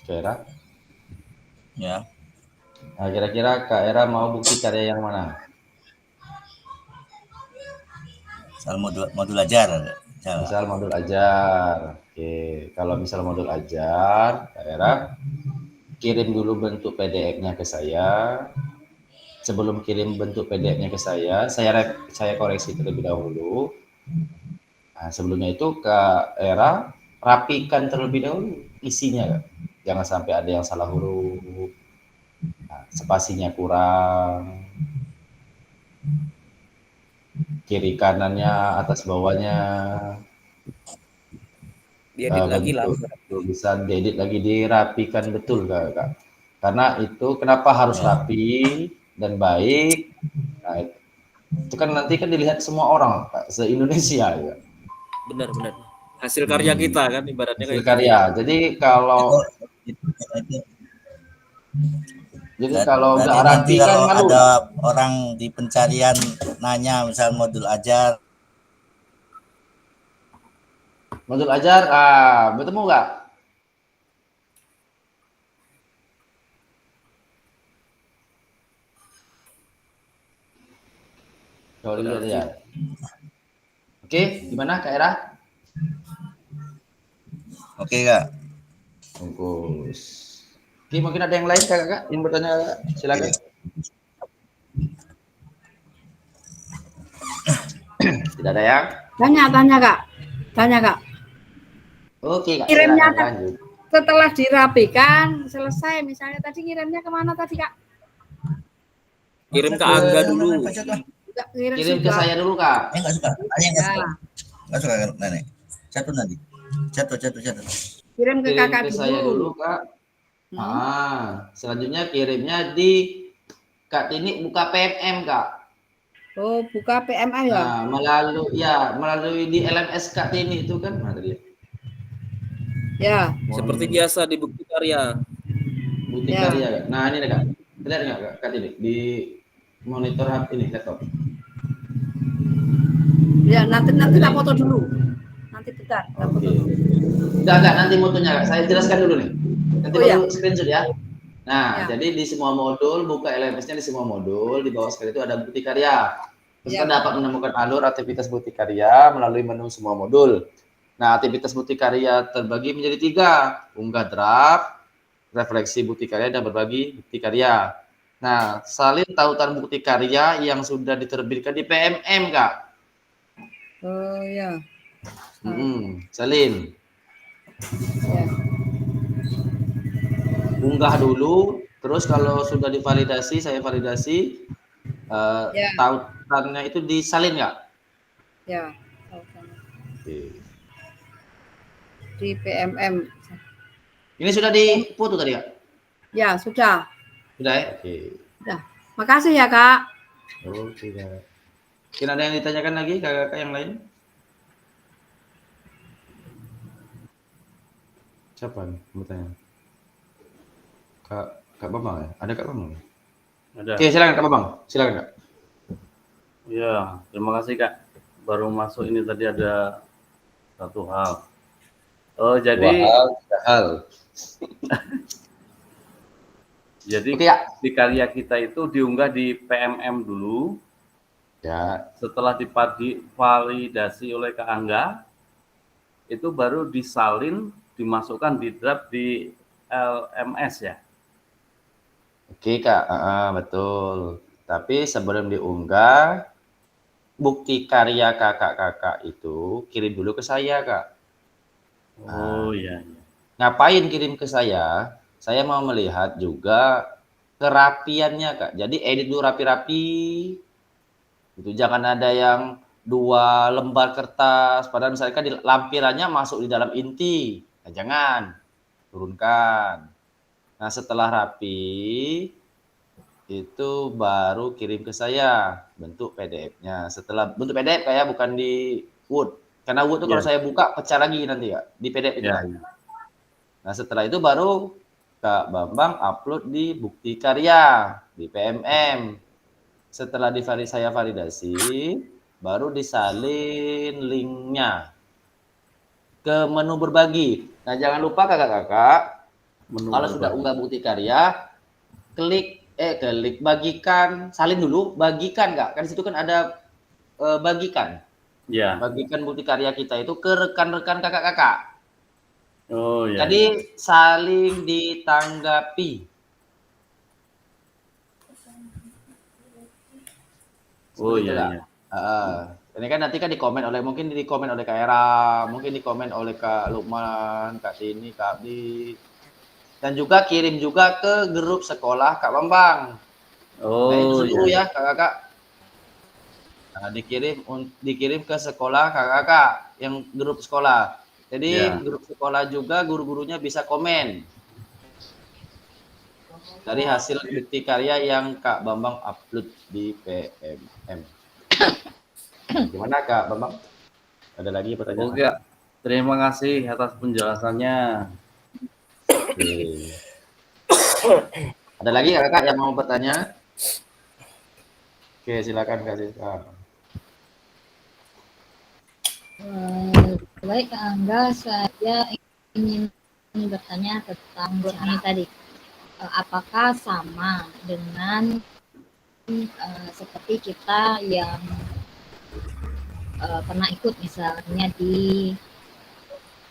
Kak Era? Ya. Nah, kira-kira Kak Era mau bukti karya yang mana? Misal modul ajar. Misal modul ajar. Oke, kalau misal modul ajar, Kak Era kirim dulu bentuk PDF-nya ke saya. Sebelum kirim bentuk PDF-nya ke saya koreksi terlebih dahulu. Nah, sebelumnya itu Kak Era rapikan terlebih dahulu isinya, Kak. Jangan sampai ada yang salah huruf, nah, spasinya kurang, kiri kanannya, atas bawahnya. Diedit lagi lah. Bisa diedit lagi, dirapikan betul, Kak. Karena itu kenapa harus rapi dan baik. Nah, itu kan nanti kan dilihat semua orang, Kak, se-Indonesia ya. Benar. Hasil karya kita kan ibaratnya hasil kayak karya. gitu. Jadi kalau nggak rapi kan kalau ada orang di pencarian nanya misal modul ajar, bertemu nggak? Kalau lihat. Oke, gimana Kak Era? Oke, Kak. Bungkus. Oke, mungkin ada yang lain kakak yang bertanya, Kak? Silakan. Tidak ada yang? Tanya Kak. Oke, Kak, Kirimnya silakan lanjut. setelah dirapikan, selesai. Misalnya tadi ngirimnya kemana tadi Kak? Kirim ke Angga dulu. Kirim ke saya dulu, Kak. Enggak suka. Ada yang Ya, enggak suka nenek. Satu nanti. Satu. kirim ke Kirim kakak ke saya dulu, Kak. Selanjutnya kirimnya di Kak Tini buka PMM, Kak. Oh, buka PMA ya? Nah, melalui di LMS Kak Tini itu kan, mana tadi? Ya, Seperti biasa di Bukti Karya. Bukti Ya. Karya, Kak. Nah, ini nih, Kak. Lihat nggak, Kak Tini? Di monitor HP ini, laptop. ya nanti tak foto dulu. Nanti bentar, tak foto Oke. dulu. Enggak, nanti fotonya, Kak. Saya jelaskan dulu nih. Nanti Oh, baru iya. screenshot ya. Nah, Ya. jadi di semua modul, buka LMS-nya di semua modul, di bawah sekali itu ada Bukti Karya. Kita Ya. dapat menemukan alur aktivitas Bukti Karya melalui menu semua modul. Nah, aktivitas Bukti Karya terbagi menjadi 3. Unggah draft, refleksi Bukti Karya, dan berbagi Bukti Karya. Nah, salin tautan Bukti Karya yang sudah diterbitkan di PMM, Kak. Oh, ya. Salin. Ya. Unggah dulu, terus kalau sudah divalidasi, saya validasi, Ya. tautannya itu disalin, Kak? Ya. Oke. Di PMM. Ini sudah dipoto tadi, Kak? Ya, sudah. Sudah ya? Oke. Sudah. Makasih ya, Kak. Oke, Kak. Mungkin ada yang ditanyakan lagi, kakak yang lain? Siapa nih bertanya? Kak Bambang ya? Ada Kak Bambang? Ada. Oke, silakan Kak Bambang. Silakan, Kak. Ya, terima kasih Kak. Baru masuk ini tadi ada satu hal. Oh, jadi Tiga hal. jadi Oke, ya. di karya kita itu diunggah di PMM dulu. Ya. Setelah divalidasi oleh Kak Angga, itu baru disalin, dimasukkan di draft di LMS ya. Oke, Kak. Betul. Tapi sebelum diunggah, bukti karya kakak-kakak itu kirim dulu ke saya, Kak. Oh iya. Ngapain kirim ke saya? Saya mau melihat juga kerapiannya, Kak. Jadi edit dulu rapi-rapi. Itu jangan ada yang 2 lembar kertas, padahal misalkan lampirannya masuk di dalam inti. Nah, jangan. Turunkan. Nah, setelah rapi, itu baru kirim ke saya bentuk PDF-nya. Setelah bentuk PDF kayak bukan di Word. Karena Word itu kalau saya buka pecah lagi nanti ya di PDF itu. Nah, setelah itu baru Kak Bambang upload di Bukti Karya di PMM. Setelah saya validasi, baru disalin linknya ke menu berbagi. Nah, jangan lupa kakak-kakak, kalau sudah unggah Bukti Karya, klik bagikan, salin dulu, bagikan, Kak. Kan di situ kan ada bagikan. Ya. Bagikan Bukti Karya kita itu ke rekan-rekan kakak-kakak. Oh ya. Jadi saling ditanggapi. Oh iya. Ini kan nanti kan mungkin dikomen oleh Kak Era, mungkin dikomen oleh Kak Lukman, Kak Tini, Kak Abdi. Dan juga kirim juga ke grup sekolah Kak Bambang. Oh, nah, itu dulu iya. ya kakak-kakak. Nah, dikirim ke sekolah kakak-kakak yang grup sekolah. Jadi grup sekolah juga guru-gurunya bisa komen dari hasil bukti karya yang Kak Bambang upload di PMM. Gimana Kak Bambang? Ada lagi pertanyaan? Oke, terima kasih atas penjelasannya. Oke. Ada lagi kakak yang mau bertanya? Oke, silakan Kak Siska. Baik Kak Angga, saya ingin bertanya tentang ini tadi. Apakah sama dengan seperti kita yang pernah ikut misalnya di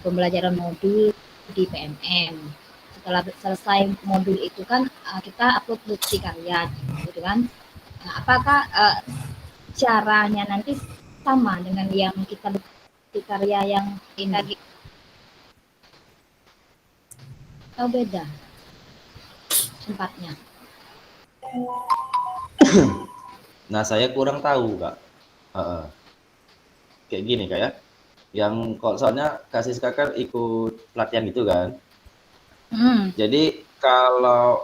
pembelajaran modul di PMM, setelah selesai modul itu kan kita upload bukti karya gitu kan. Nah, apakah caranya nanti sama dengan yang kita bukti karya yang ini atau beda tempatnya? Nah, saya kurang tahu, Kak. Kayak gini, Kak ya. Yang kalau soalnya Kak Siska kan ikut pelatihan gitu kan. Jadi kalau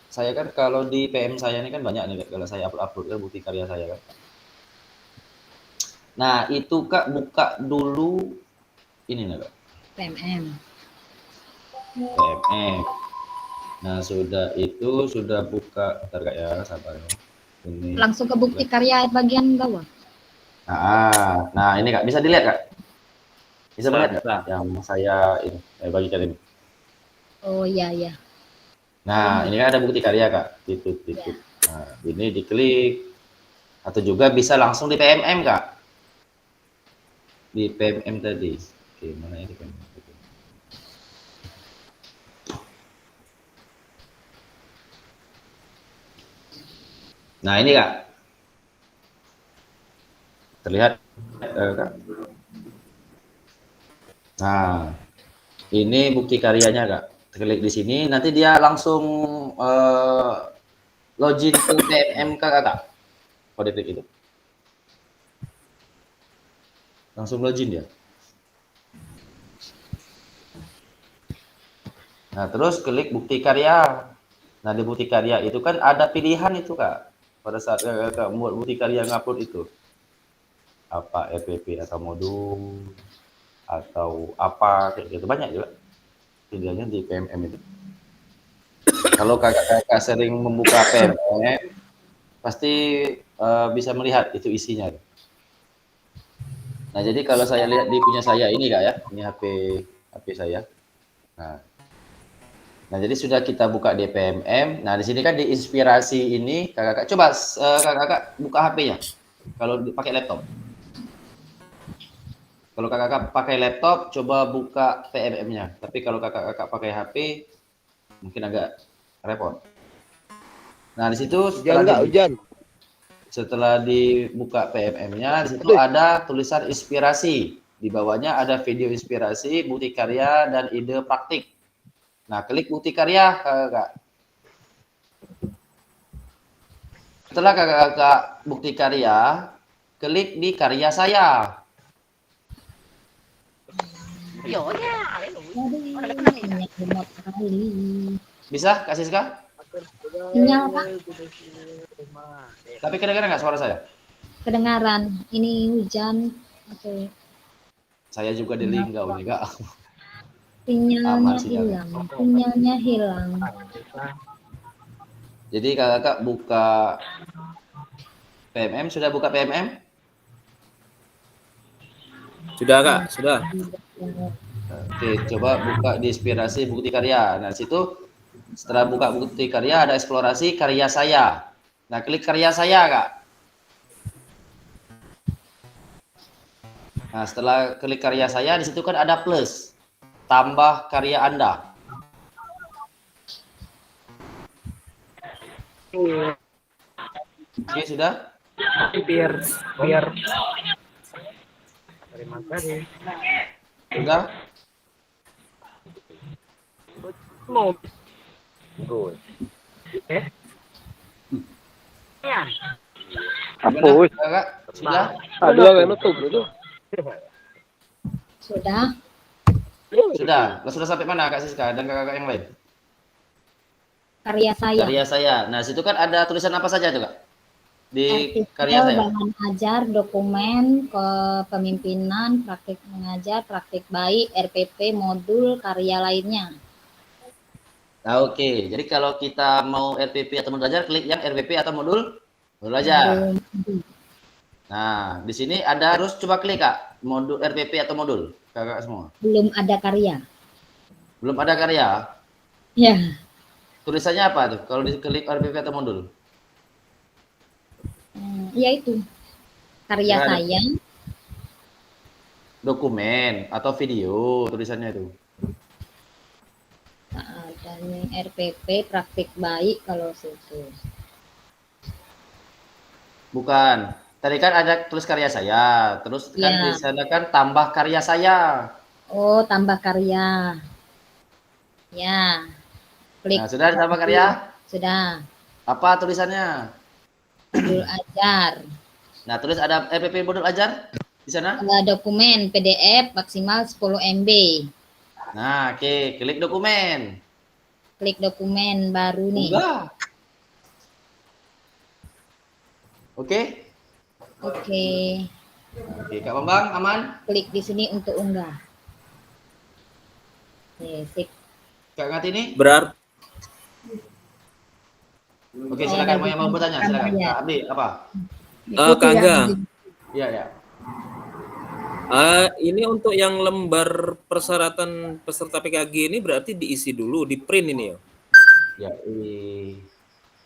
saya kan kalau di PM saya ini kan banyak nih Kak, kalau saya upload kan bukti karya saya kan. Nah, itu Kak buka dulu ini nih Kak, PMM. PMM. Nah, sudah buka, bentar Kak ya, sabar ya. Ini. Langsung ke bukti karya bagian bawah. Nah ini Kak, bisa dilihat Kak? Bisa melihat Bisa. Kak? Yang saya ini, saya bagikan ini. Oh iya iya. Nah, ini kan ada bukti karya Kak, titik. Nah, ini diklik, atau juga bisa langsung di PMM Kak. Di PMM tadi. Oke, mana ini PMM? Nah, ini Kak. Terlihat Kak? Nah, ini bukti karyanya Kak. Klik di sini, nanti dia langsung login ke PMM Kak. Kalau diklik itu. Langsung login dia. Nah, terus klik bukti karya. Nah, di bukti karya itu kan ada pilihan itu Kak. Pada saat Kak membuat bukti karya ngupload itu. Apa RPP atau modul atau apa kayak gitu, banyak juga pilihannya di PMM itu. Kalau kakak sering membuka PMM pasti bisa melihat itu isinya. Nah, jadi kalau saya lihat di punya saya ini Kak ya, ini HP saya. Nah, jadi sudah kita buka di PMM. Nah, di sini kan di inspirasi ini kakak coba kakak buka HP-nya. Kalau pakai laptop. Kalau kakak pakai laptop, coba buka PMM-nya. Tapi kalau kakak pakai HP, mungkin agak repot. Nah, di situ setelah dibuka PMM-nya, di situ ada tulisan inspirasi. Di bawahnya ada video inspirasi, bukti karya, dan ide praktik. Nah, klik bukti karya, kakak. Setelah kakak bukti karya, klik di karya saya. Bisa, Kak Siska? Sinyal Pak. Tapi kedengaran nggak suara saya? Kedengaran. Ini hujan. Oke. Saya juga di Linggau nih, Kak. Sinyalnya hilang. Jadi kakak buka PMM, sudah buka PMM? Sudah Kak, sudah. Oke, coba buka di inspirasi bukti karya. Nah, situ setelah buka bukti karya ada eksplorasi karya saya. Nah, klik karya saya, Kak. Nah, setelah klik karya saya, di situ kan ada plus. Tambah karya Anda. Oke, sudah? biar Sudah? mau Gimana, Kakak? Sudah? ada yang nutup itu Sudah. Sudah. Sudah sampai mana Kak Siska dan kakak yang lain? Karya saya. Karya saya. Nah, situ kan ada tulisan apa saja tuh, Kak? Di Artikel, karya saya. bahan ajar, dokumen, kepemimpinan, praktik mengajar, praktik baik, RPP, modul, karya lainnya. Nah, oke. Jadi kalau kita mau RPP atau modul belajar, klik yang RPP atau modul belajar. Nah, di sini ada harus coba klik Kak, modul RPP atau modul, kakak semua. Belum ada karya. Belum ada karya. Ya. Tulisannya apa tuh? Kalau diklik RPP atau modul? Ya itu. Karya Nah, saya. dokumen atau video tulisannya itu. Dan RPP praktik baik kalau situs. Bukan. Tadi kan ada tulis karya saya, terus kan di Ya. sana kan tambah karya saya. Oh, tambah karya. Ya. Klik. Nah, sudah ditambah karya? Sudah. Apa tulisannya? Modul ajar. Nah, tulis ada RPP modul ajar di sana. Dokumen PDF maksimal 10 MB. Nah, oke, klik dokumen. Klik dokumen baru nih. Unggah. Oke. Oke. Oke, Kak Bambang aman? Klik di sini untuk unggah. Oke, sip. Kak Ngatini? Berarti Oke, silakan mau yang mau bertanya, silakan. Kak Abdi, apa? Ikuti Kak Angga, Iya, ya. ini untuk yang lembar persyaratan peserta PKG ini berarti diisi dulu, di print ini ya? Ya, ini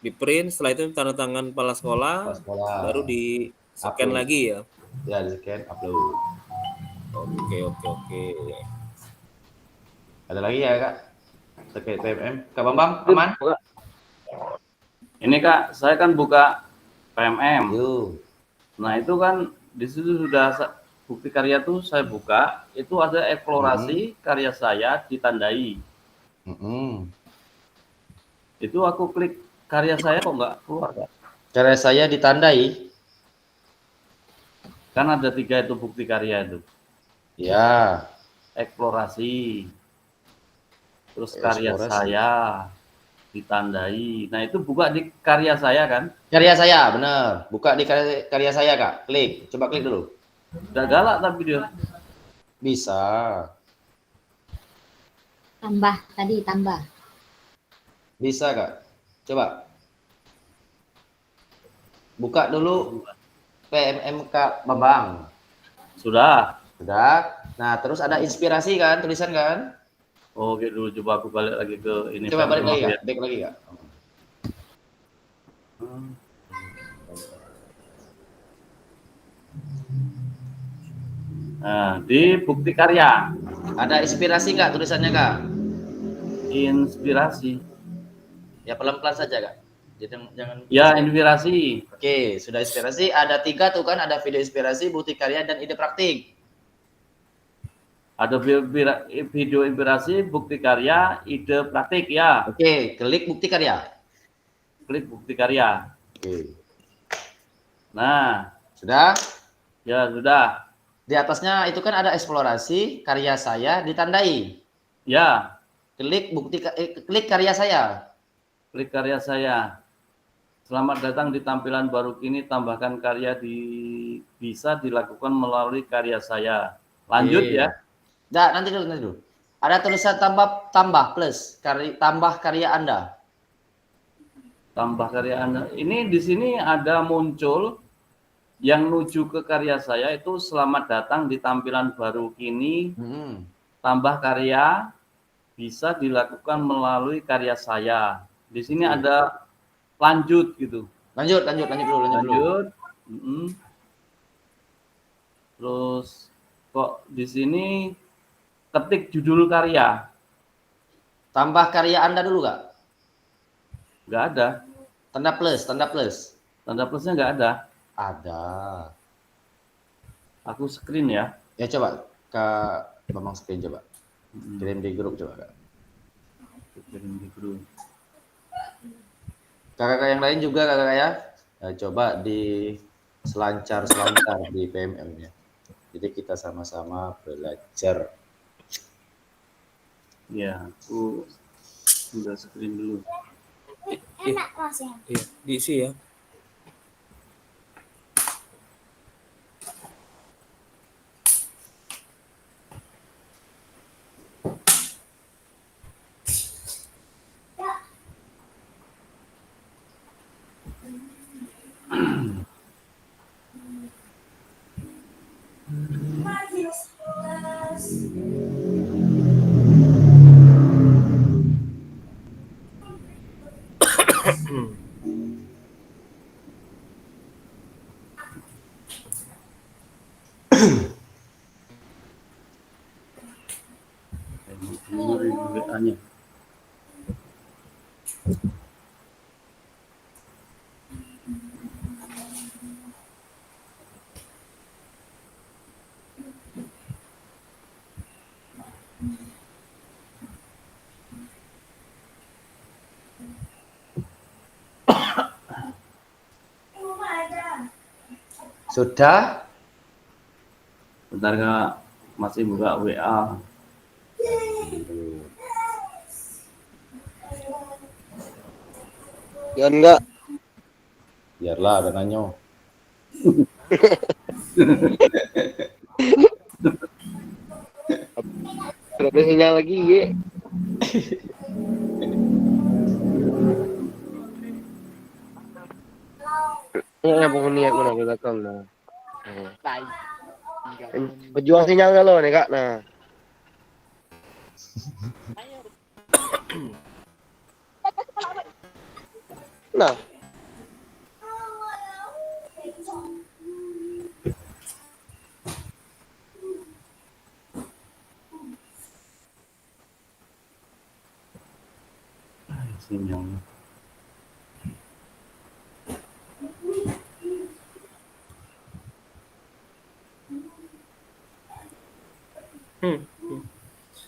Di print, setelah itu tanda tangan kepala sekolah, Kepala sekolah. baru di scan Upload. lagi ya? Ya, di scan, upload. Oke. Ada lagi ya, Kak? Terkait PMM. Kak Bambang, aman? Ini Kak, saya kan buka PMM. Yuk. Nah itu kan di situ sudah bukti karya tuh saya buka, itu ada eksplorasi karya saya ditandai. Itu aku klik karya saya kok nggak keluar Kak? Karya saya ditandai. Kan ada 3 itu bukti karya itu. Ya. Eksplorasi. Terus karya Eksplorasi. saya ditandai. Nah itu buka di karya saya kan? Karya saya, benar. Buka di karya saya, Kak. Klik. Coba klik dulu. Udah galak tapi dia. Bisa. Tambah tadi, tambah. Bisa, Kak. Coba. Buka dulu PMM Kak Bambang. Sudah. Sudah. Nah, terus ada inspirasi kan, tulisan kan? Oke dulu coba aku balik lagi ke ini. Coba balik lagi, ya. Kak. Back lagi, Kak. Nah, di bukti karya. Ada inspirasi nggak tulisannya, Kak? Inspirasi. Ya pelan-pelan saja, Kak. Jadi jangan. Ya, inspirasi. Oke, sudah inspirasi. Ada 3 tuh kan, ada video inspirasi, bukti karya, dan ide praktik. Ada video inspirasi, bukti karya, ide praktik ya. Oke, klik bukti karya. Klik bukti karya. Oke. Nah, Sudah? ya sudah. Di atasnya itu kan ada eksplorasi, karya saya ditandai. Ya, Klik klik karya saya. klik karya saya. Selamat datang di tampilan baru kini, tambahkan karya bisa dilakukan melalui karya saya. Lanjut Oke. ya. Nah, nanti dulu. Ada tulisan tambah plus, tambah karya Anda. Tambah karya Anda. Ini di sini ada muncul yang menuju ke karya saya itu selamat datang di tampilan baru kini, tambah karya bisa dilakukan melalui karya saya. Di sini ada lanjut gitu. Lanjut dulu. Terus kok di sini ketik judul karya. Tambah karya Anda dulu, Kak. Nggak ada. Tanda plus. Tanda plusnya nggak ada. Ada. Aku screen ya. Ya coba Kak Bambang screen coba. Kirim di grup coba, Kak. Kirim di grup. Kakak yang lain juga kakak ya. Nah, coba di selancar di PMM ya. Jadi kita sama-sama belajar. Ya, aku udah screen dulu. Enak rasanya. Iya, diisi ya. Sudah? Bentar Kak, masih buka WA. Ya enggak. Biarlah ada nanyo. Ada sinyal lagi, ye. Ya, penghuni aku nak belakang nah. Berjuang sinyal kalau nih Kak. Nah. Nah. Sinyalnya.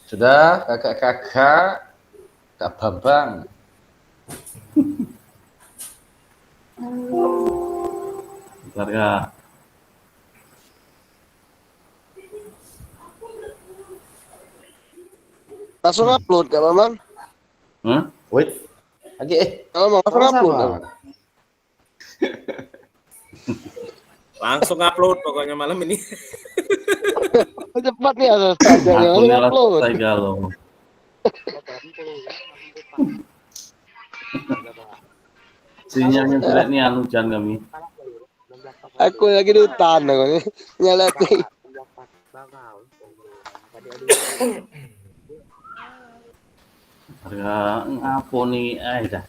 Sudah, kakak-kakak, Kak Bambang. Bentar Kak. Langsung upload Kak Bambang. Wait, lagi Kalau mau langsung upload. sama. Langsung upload pokoknya malam ini. Cepat nih ada saja Aku langsung nyala upload. selesai galau. Sinyalnya jelek nih hujan kami. Aku lagi di hutan aku nih. Nyala nih. Harga ngapo nih? Dah.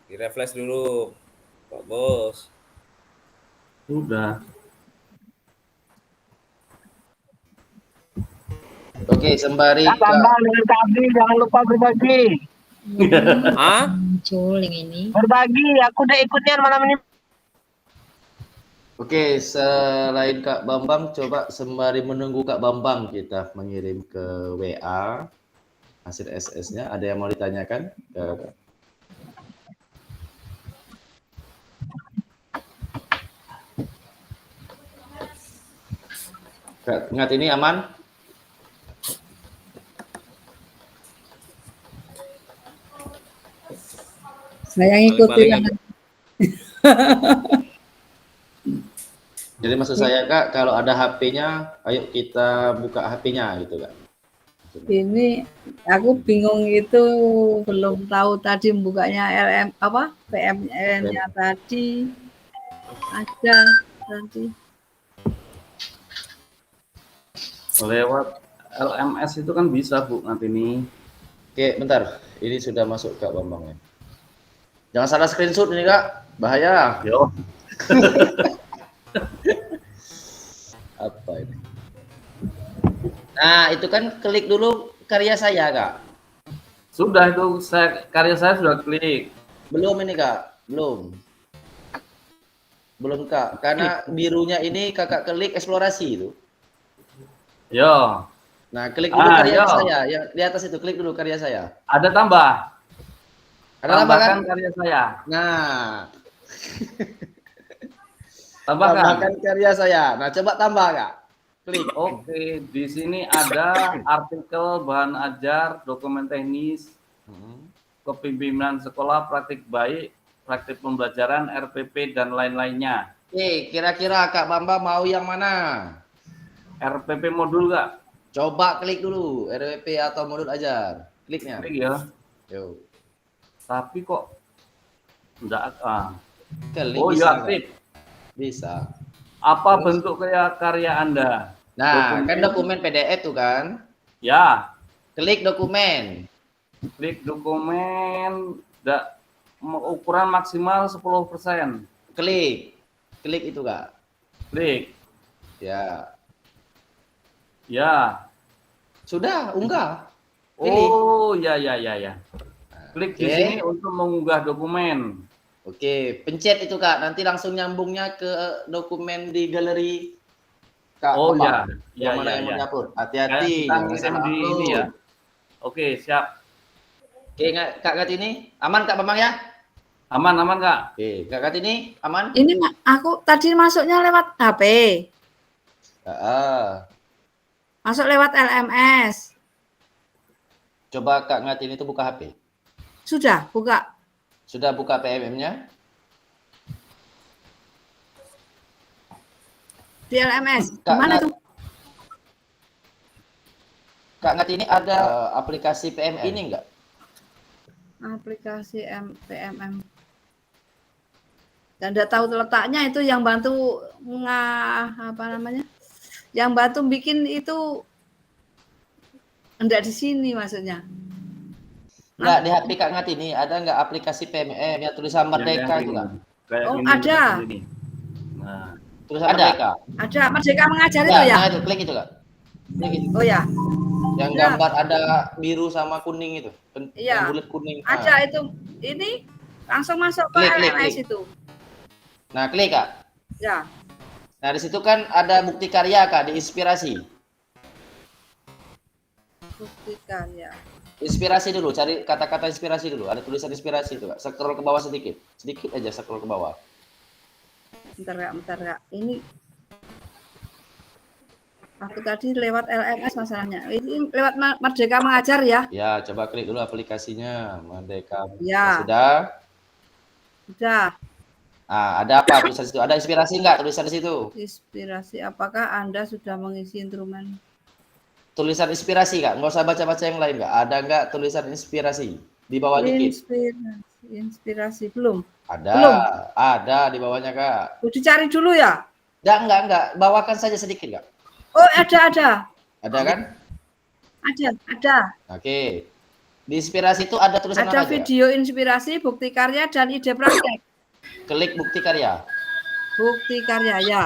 Di-refresh dulu, Pak Bos. Sudah. Oke, sembari Bambang dengan Kabri jangan lupa berbagi. Hah? Muncul yang ini. Berbagi, aku udah ikutnya malam ini. Oke, selain Kak Bambang, coba sembari menunggu Kak Bambang kita mengirim ke WA hasil SS-nya. Ada yang mau ditanyakan? Kak, ingat ini aman? Saya ngikutin. Jadi maksud saya Kak, kalau ada HP-nya, ayo kita buka HP-nya gitu Kak. Ini aku bingung itu, belum tahu tadi bukanya LM apa PMN-nya tadi ada nanti. Lewat LMS itu kan bisa Bu nanti nih. Oke, bentar. Ini sudah masuk Kak Bambang ya. Jangan salah screenshot ini Kak, bahaya. Yo. Apa ini? Nah, itu kan klik dulu karya saya Kak. Sudah itu karya saya sudah klik. Belum ini Kak, belum. Belum Kak, karena birunya ini Kakak klik eksplorasi itu. Yo. Nah, klik dulu karya yo. saya. Yang di atas itu klik dulu karya saya. Ada tambah. Ada tambah kan? Tambahkan karya saya. Nah, Tambahkan. karya saya. Nah, coba tambah Kak. Klik. Oke, di sini ada artikel bahan ajar, dokumen teknis, kepemimpinan sekolah, praktik baik, praktik pembelajaran, RPP dan lain-lainnya. Oke, kira-kira Kak Bambang mau yang mana? RPP modul Kak? Coba klik dulu RWP atau modul ajar. Kliknya. Klik ya. Yo. Tapi kok enggak Klik Oh bisa, ya aktif. Bisa. Apa bentuk karya Anda? Nah, kan dokumen PDF tuh kan? Ya, Klik dokumen. klik dokumen ukuran maksimal 10%. Klik. Klik itu Kak. Klik. Ya. Ya. Sudah, unggah. Pilih. Oh, ya. Klik di Oke. sini untuk mengunggah dokumen. Oke, pencet itu Kak. Nanti langsung nyambungnya ke dokumen di galeri Kak Oh Bambang. ya, Yang mana yang mau ya. diupload. Kayak Hati-hati, kita jangan ngirim salah di ini ya. upload. Oke, siap. Oke, Kak Kartini, aman Kak Bambang ya? Aman, Kak. Oke, Kak Kartini, aman? Ini aku tadi masuknya lewat HP. Masuk lewat LMS. Coba Kak Kartini itu buka HP. Sudah, buka. Sudah buka PMM-nya? Di LMS. Kak, Gimana tuh? Kak Kartini ada aplikasi PMM ini enggak? Aplikasi PMM. Dan tidak tahu letaknya, itu yang bantu yang bantu bikin itu enggak di sini maksudnya. Enggak, di HP Kak Kartini ada enggak aplikasi PMM yang tulisan Merdeka itu Kak? Oh, ada. Nah, Tulisan Merdeka. Ada, Merdeka Mengajar Ya, itu ya? nah itu klik itu Kak. Klik itu. Oh ya. Yang Ya. gambar ada biru sama kuning itu. Iya. Yang bulat kuning. Ada itu. Ini langsung masuk ke Klik, LMS klik. itu. Nah, klik Kak. Ya. Nah, di situ kan ada bukti karya Kak, di inspirasi. Bukti karya. Inspirasi dulu, cari kata-kata inspirasi dulu. Ada tulisan inspirasi itu Kak. Scroll ke bawah sedikit. Sedikit aja scroll ke bawah. Bentar Kak. Ini aku tadi lewat LMS masalahnya. Ini lewat Merdeka Mengajar ya? Ya, coba klik dulu aplikasinya Merdeka. Ya. Sudah? Sudah. Ah, ada apa tulisan situ? Ada inspirasi enggak tulisan di situ? Inspirasi. Apakah Anda sudah mengisi instrumen? Tulisan inspirasi Kak, nggak usah baca-baca yang lain Kak. Ada enggak tulisan inspirasi? Di bawah dikit. Inspirasi belum. Ada, Belum. ada di bawahnya Kak. Dicari dulu ya? Enggak. Bawakan saja sedikit Kak. Oh, ada. Ada kan? Ada. Oke. Di inspirasi itu ada tulisan Ada apa aja? video inspirasi, bukti karya, dan ide praktek. Klik bukti karya. Bukti karya, ya.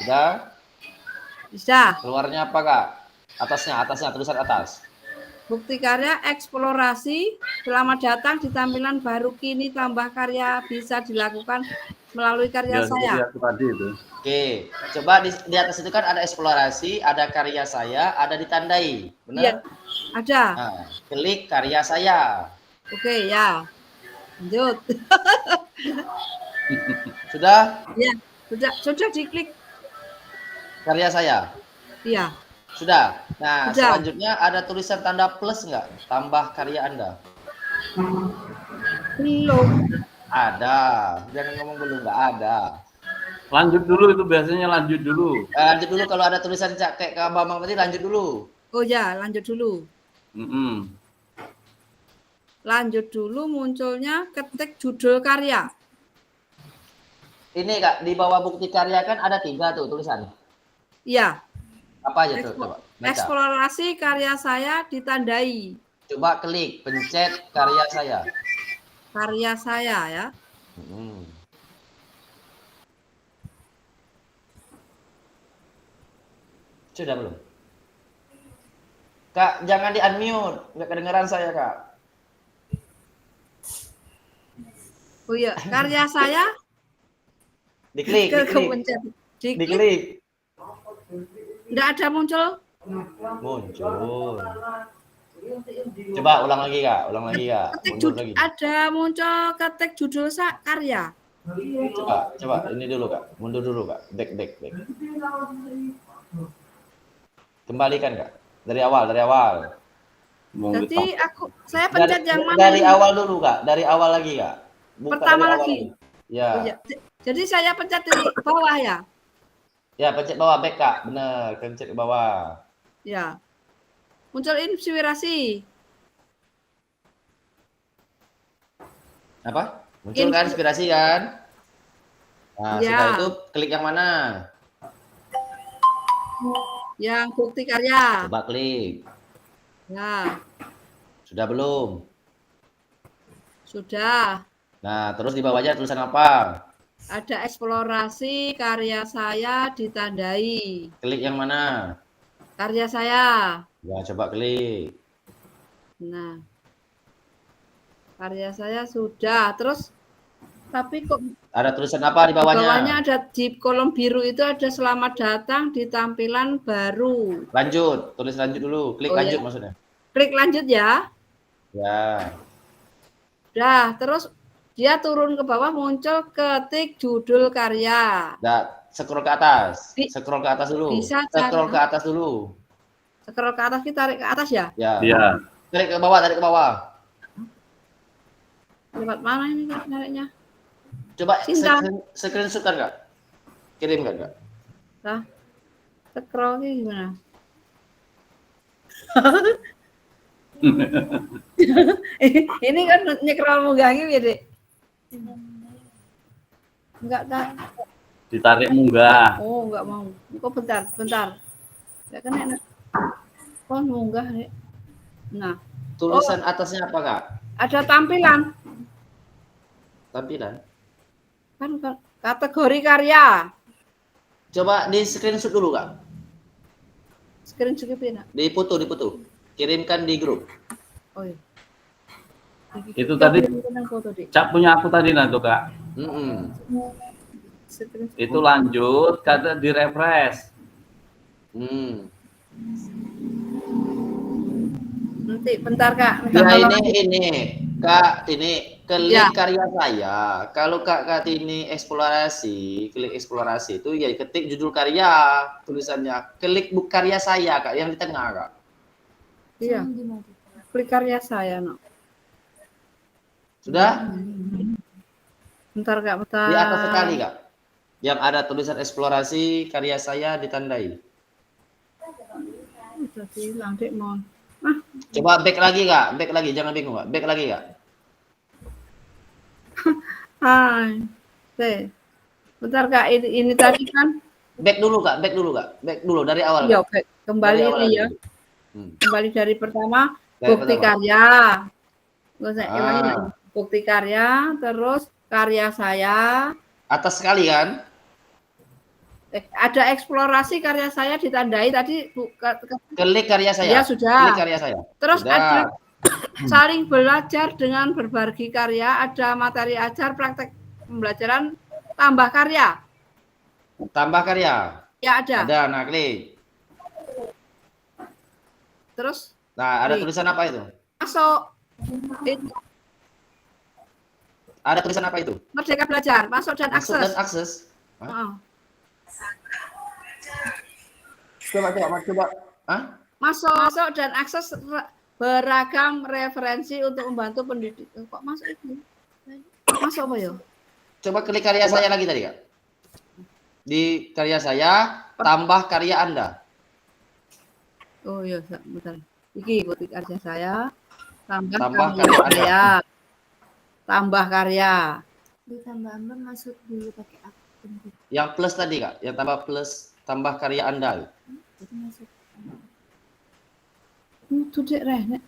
Sudah? Bisa. Keluarnya apa Kak? Atasnya, tulisan atas. Bukti karya, eksplorasi, selamat datang di tampilan baru kini, tambah karya bisa dilakukan melalui karya saya. Tadi itu. Oke, coba di atas itu kan ada eksplorasi, ada karya saya, ada ditandai. Benar? Iya, ada. Nah, klik karya saya. Oke, ya. Lanjut. Sudah? Ya, sudah diklik. Karya saya. Iya. Sudah. Nah, Sudah. selanjutnya ada tulisan tanda plus enggak? Tambah karya Anda. Belum. Ada. Jangan ngomong belum, enggak ada. Lanjut dulu itu biasanya lanjut dulu. Lanjut dulu kalau ada tulisan kayak Kak Bambang tadi, lanjut dulu. Oh ya, lanjut dulu. Lanjut dulu, munculnya ketik judul karya. Ini Kak, di bawah bukti karya kan ada 3 tuh tulisan. Iya. Apa aja tuh? Coba baca. Eksplorasi karya saya ditandai. Coba klik, pencet karya saya. Karya saya ya. Sudah belum? Kak, jangan di-unmute. Nggak kedengeran saya, Kak. Oh iya, karya saya Diklik. Diklik. Nggak ada muncul. Muncul. Coba ulang lagi, Kak. Mundur lagi. Ada muncul ketik judul karya. Coba. Ini dulu, Kak. Mundur dulu, Kak. Back. Kembalikan, Kak. Dari awal. Jadi saya pencet yang mana? Dari awal dulu, Kak. Dari awal lagi, Kak. Bukan Pertama dari awal lagi. Ya. Oh, iya. Jadi saya pencet di bawah ya. Ya, pencet bawah back, Kak. Bener, pencet ke bawah. Ya. Muncul inspirasi. Apa? Muncul kan inspirasi kan? Nah, ya. Setelah itu klik yang mana? Yang bukti karya. Coba klik. Ya. Sudah belum? Sudah. Nah, terus di bawahnya tulisan apa? Ada eksplorasi karya saya ditandai. Klik yang mana? Karya saya. Ya, coba klik. Nah, karya saya sudah. Terus tapi kok Ada tulisan apa di di bawahnya bawahnya? ada di kolom biru itu ada selamat datang di tampilan baru. Lanjut, tulis lanjut dulu. Klik Oh lanjut ya, maksudnya. klik lanjut ya. Ya. Udah, terus dia turun ke bawah muncul ketik judul karya. Nah, scroll ke atas. Bi- Scroll ke atas dulu. Bisa Scroll ke cara atas dulu. scroll ke atas, kita tarik ke atas ya. Ya. Iya. Tarik ke bawah, tarik ke bawah. Lewat mana ini nariknya? Coba Cinta. screenshot kan Kak? Kirim kan Kak? Lah, scroll ini gimana? Ini kan nyekrol munggahnya ya, Dek. Enggak tak. Ditarik munggah. Oh, enggak mau. Kok bentar. Enggak kena. Kok munggah, Dek? Nah, Tulisan atasnya apa Kak? ada tampilan. Tampilan. Kan kategori karya. Coba di screenshot dulu Kak. Screenshot ya. Dipoto. Kirimkan di grup. Oh iya. Itu tadi Foto, Dek. Cak punya aku tadi nah tuh Kak. Screenshot. Itu lanjut kata di refresh. Nanti bentar Kak. Ya Tolong. ini Kak Tini klik Ya. karya saya. Kalau Kak Tini klik eksplorasi itu ya ketik judul karya tulisannya. Klik buk karya saya Kak yang di tengah Kak. Iya. Klik karya saya, no. Sudah? Bentar Kak, bentar. Di atas sekali Kak. Yang ada tulisan eksplorasi karya saya ditandai. Udah hilang, Dek, mau. Coba back lagi Kak, jangan bingung Kak. Back lagi Kak. Hai. Oke. Bentar Kak, ini tadi kan. Back dulu Kak. Back dulu dari awal. Iya, Kak. oke. Kembali Dari awal ini ya. lagi. Kembali dari pertama, Dari bukti pertama. karya. Terus ulangi lagi. Bukti karya, terus karya saya. Atas sekali kan? Ada eksplorasi karya saya ditandai tadi Klik karya saya. Ya, sudah. Klik karya saya. Terus Sudah. ada saling belajar dengan berbagi karya, ada materi ajar, praktek pembelajaran, tambah karya. Tambah karya. Ya ada. Ada, nah klik. Terus Nah, ada klik. tulisan apa itu? Masuk. Itu, Ada tulisan apa itu? Merdeka Belajar, masuk dan Masuk akses. dan akses. Heeh. Coba. Hah? Masuk dan akses beragam referensi untuk membantu pendidik. Kok masuk itu? Masuk apa ya? Coba klik karya saya lagi tadi, Kak. Di karya saya, tambah karya Anda. Oh iya, bentar. Iki bukti karya saya. Tambah karya karya Anda. saya. Tambah karya. Ditambah Amba masuk dulu pakai akun. Yang plus tadi, Kak. Yang tambah plus, tambah karya Anda. Itu masuk. Itu dek reh. Nek.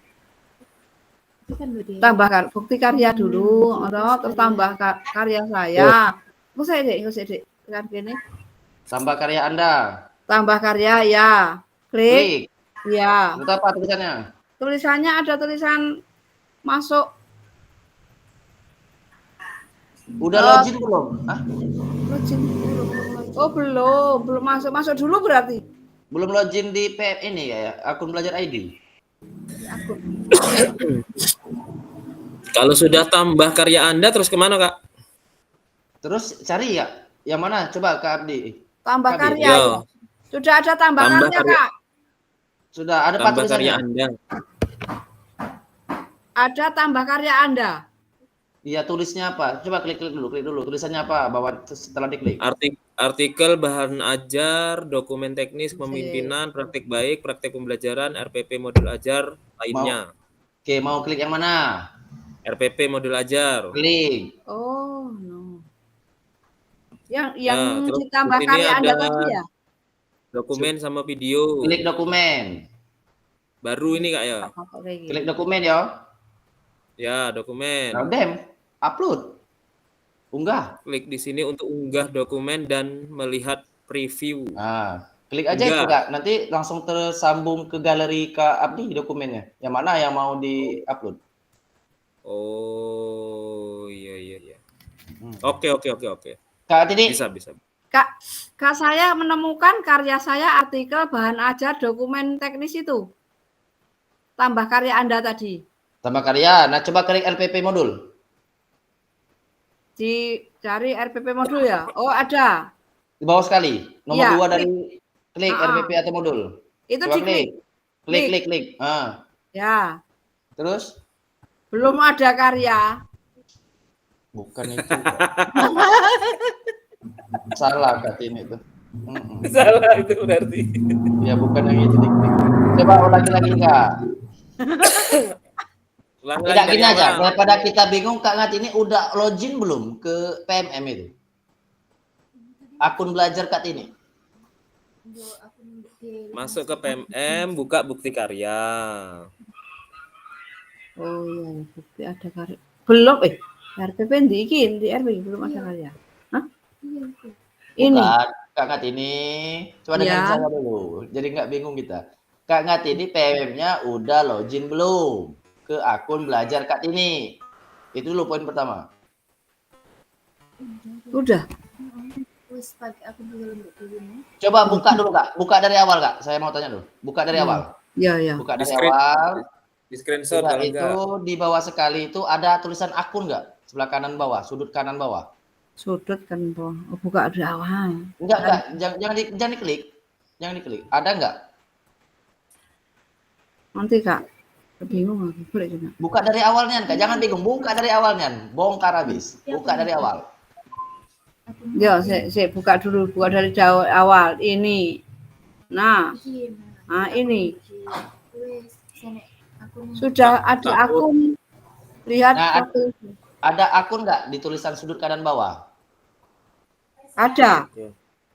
Itu kan udah Tambah bukti karya dulu, atau terus tambah karya saya. Kok saya dek, kan gini. Tambah karya Anda. Tambah karya ya. Klik. Klik. Ya. Itu apa tulisannya? Tulisannya ada tulisan masuk. Udah login belum? Hah? Login. Oh belum masuk dulu berarti. Belum login di ini ya, akun belajar ID. Akun. Kalau sudah tambah karya Anda terus kemana Kak? Terus cari ya, yang mana? Coba Kak Abdi. Tambah Kak Abdi. karya. Yo. Ya. Sudah ada tambah Tambah karya, karya. Kak. Sudah ada Pak Tambah karya tulisannya. Anda. Ada tambah karya Anda. Iya, tulisnya apa? Coba klik dulu. Tulisannya apa? Bawah setelah diklik. Artikel bahan ajar, dokumen teknis kepemimpinan, praktik baik, praktik pembelajaran, RPP modul ajar lainnya. Oke, mau klik yang mana? RPP modul ajar. Klik. Oh, no. Yang Nah, terus ditambah di sini karya Anda ada tadi ya? dokumen sama video. Klik dokumen. Baru ini Kak ya. Apa kayak gitu? Klik dokumen ya. Ya, dokumen. Nah, upload. Unggah. Klik di sini untuk unggah dokumen dan melihat preview. Nah, Klik aja itu Enggak. Kak. Nanti langsung tersambung ke galeri Kak Abdi dokumennya. Yang mana yang mau di-upload? Oh, iya. Oke. Kak ini Bisa. Kak saya menemukan karya saya artikel bahan ajar dokumen teknis itu. Tambah karya Anda tadi. tambah karya. Nah, coba klik LPP modul. Dicari RPP modul ya? Oh, ada. Di bawah sekali. Nomor Iya, 2 dari klik RPP atau modul. Itu Coba diklik. Klik. Ya. Terus? Belum ada karya. Bukan itu. Salah Kak ini itu. Salah itu berarti. Ya bukan yang itu diklik. Coba ulangi lagi Kak. Tidak gini aja. Daripada kita bingung Kak Ngat ini udah login belum ke PMM itu? Akun belajar Kak ini. Masuk ke PMM, buka bukti karya. Oh iya, bukti ada karya. Belum RPP di RPP belum ada karya. Hah? Ini. Bukan, Kak Ngat ini. Coba dengerin saya dulu. Jadi nggak bingung kita. Kak Ngat ini PMM-nya udah login belum ke akun belajar Kak ini? Itu dulu poin pertama. Udah. Coba buka dulu Kak. Buka dari awal Kak. Saya mau tanya dulu. Buka dari awal. Iya. Buka dari awal. Di screenshot Sudah kalau itu enggak. di bawah sekali itu ada tulisan akun nggak? Sebelah kanan bawah, sudut kanan bawah. Sudut kan bawah. Oh, buka dari awal. Enggak. Jangan diklik. Jangan diklik. Ada nggak? Nanti Kak. Bingung aku. Boleh juga. Buka dari awalnya Kak. Jangan bingung. Buka dari awalnya. Bongkar habis. Buka dari awal. Ya, saya buka dulu. Buka dari awal. Ini. Nah, ini. Sudah ada akun. Lihat. Nah, ada akun nggak di tulisan sudut kanan bawah? Ada.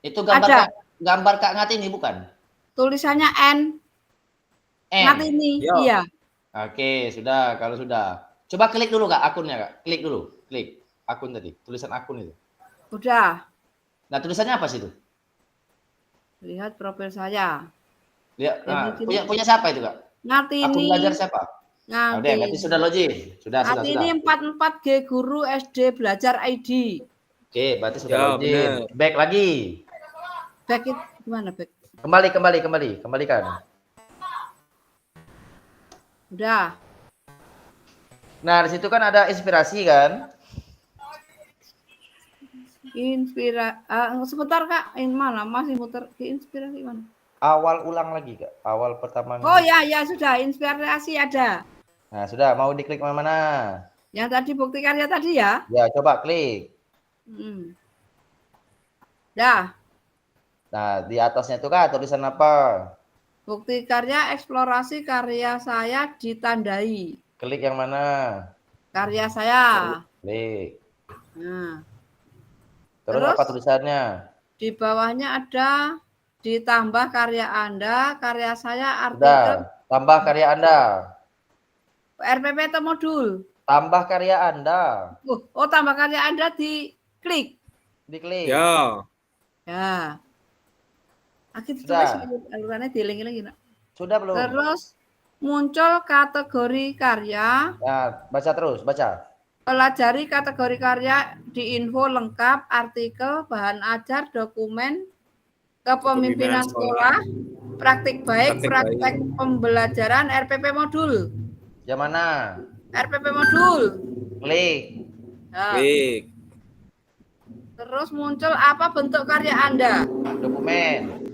Itu gambar Kak Ngat ini bukan? Tulisannya N. Ngat ini. Yo. Iya. Oke, sudah. Kalau sudah. Coba klik dulu Kak akunnya Kak. Klik dulu. Klik akun tadi. Tulisan akun itu. Udah. Nah, tulisannya apa sih itu? Lihat profil saya. Lihat. Nah, punya siapa itu Kak? Ngatini. Akun belajar siapa? Nah, udah, berarti sudah login. Sudah. Ngatini 44G Guru SD Belajar ID. Oke, berarti sudah login. Bener. Back lagi. Back itu gimana back? Kembalikan. Udah. Nah, di situ kan ada inspirasi kan? Sebentar Kak, ini mana masih muter ke inspirasi mana? Awal ulang lagi Kak. Awal pertama. Oh ya sudah, inspirasi ada. Nah, sudah mau diklik mana? Yang tadi bukti karya tadi ya? Ya, coba klik. Dah. Nah, di atasnya itu Kak tulisan apa? Bukti karya eksplorasi karya saya ditandai. Klik yang mana? Karya saya. Klik. Nah. Terus apa tulisannya? Di bawahnya ada ditambah karya Anda, karya saya artikel. Tambah karya Anda. RPP atau modul? Tambah karya Anda. Oh, tambah karya Anda diklik. Diklik. Ya. Akhirnya tulis alurannya dieling-eling. Sudah belum? Terus muncul kategori karya. Nah, baca terus, baca. Pelajari kategori karya di info lengkap, artikel, bahan ajar, dokumen, kepemimpinan sekolah, praktik baik, praktek pembelajaran, RPP modul. Yang mana? RPP modul. Klik. Klik. Terus muncul apa bentuk karya Anda? Dokumen.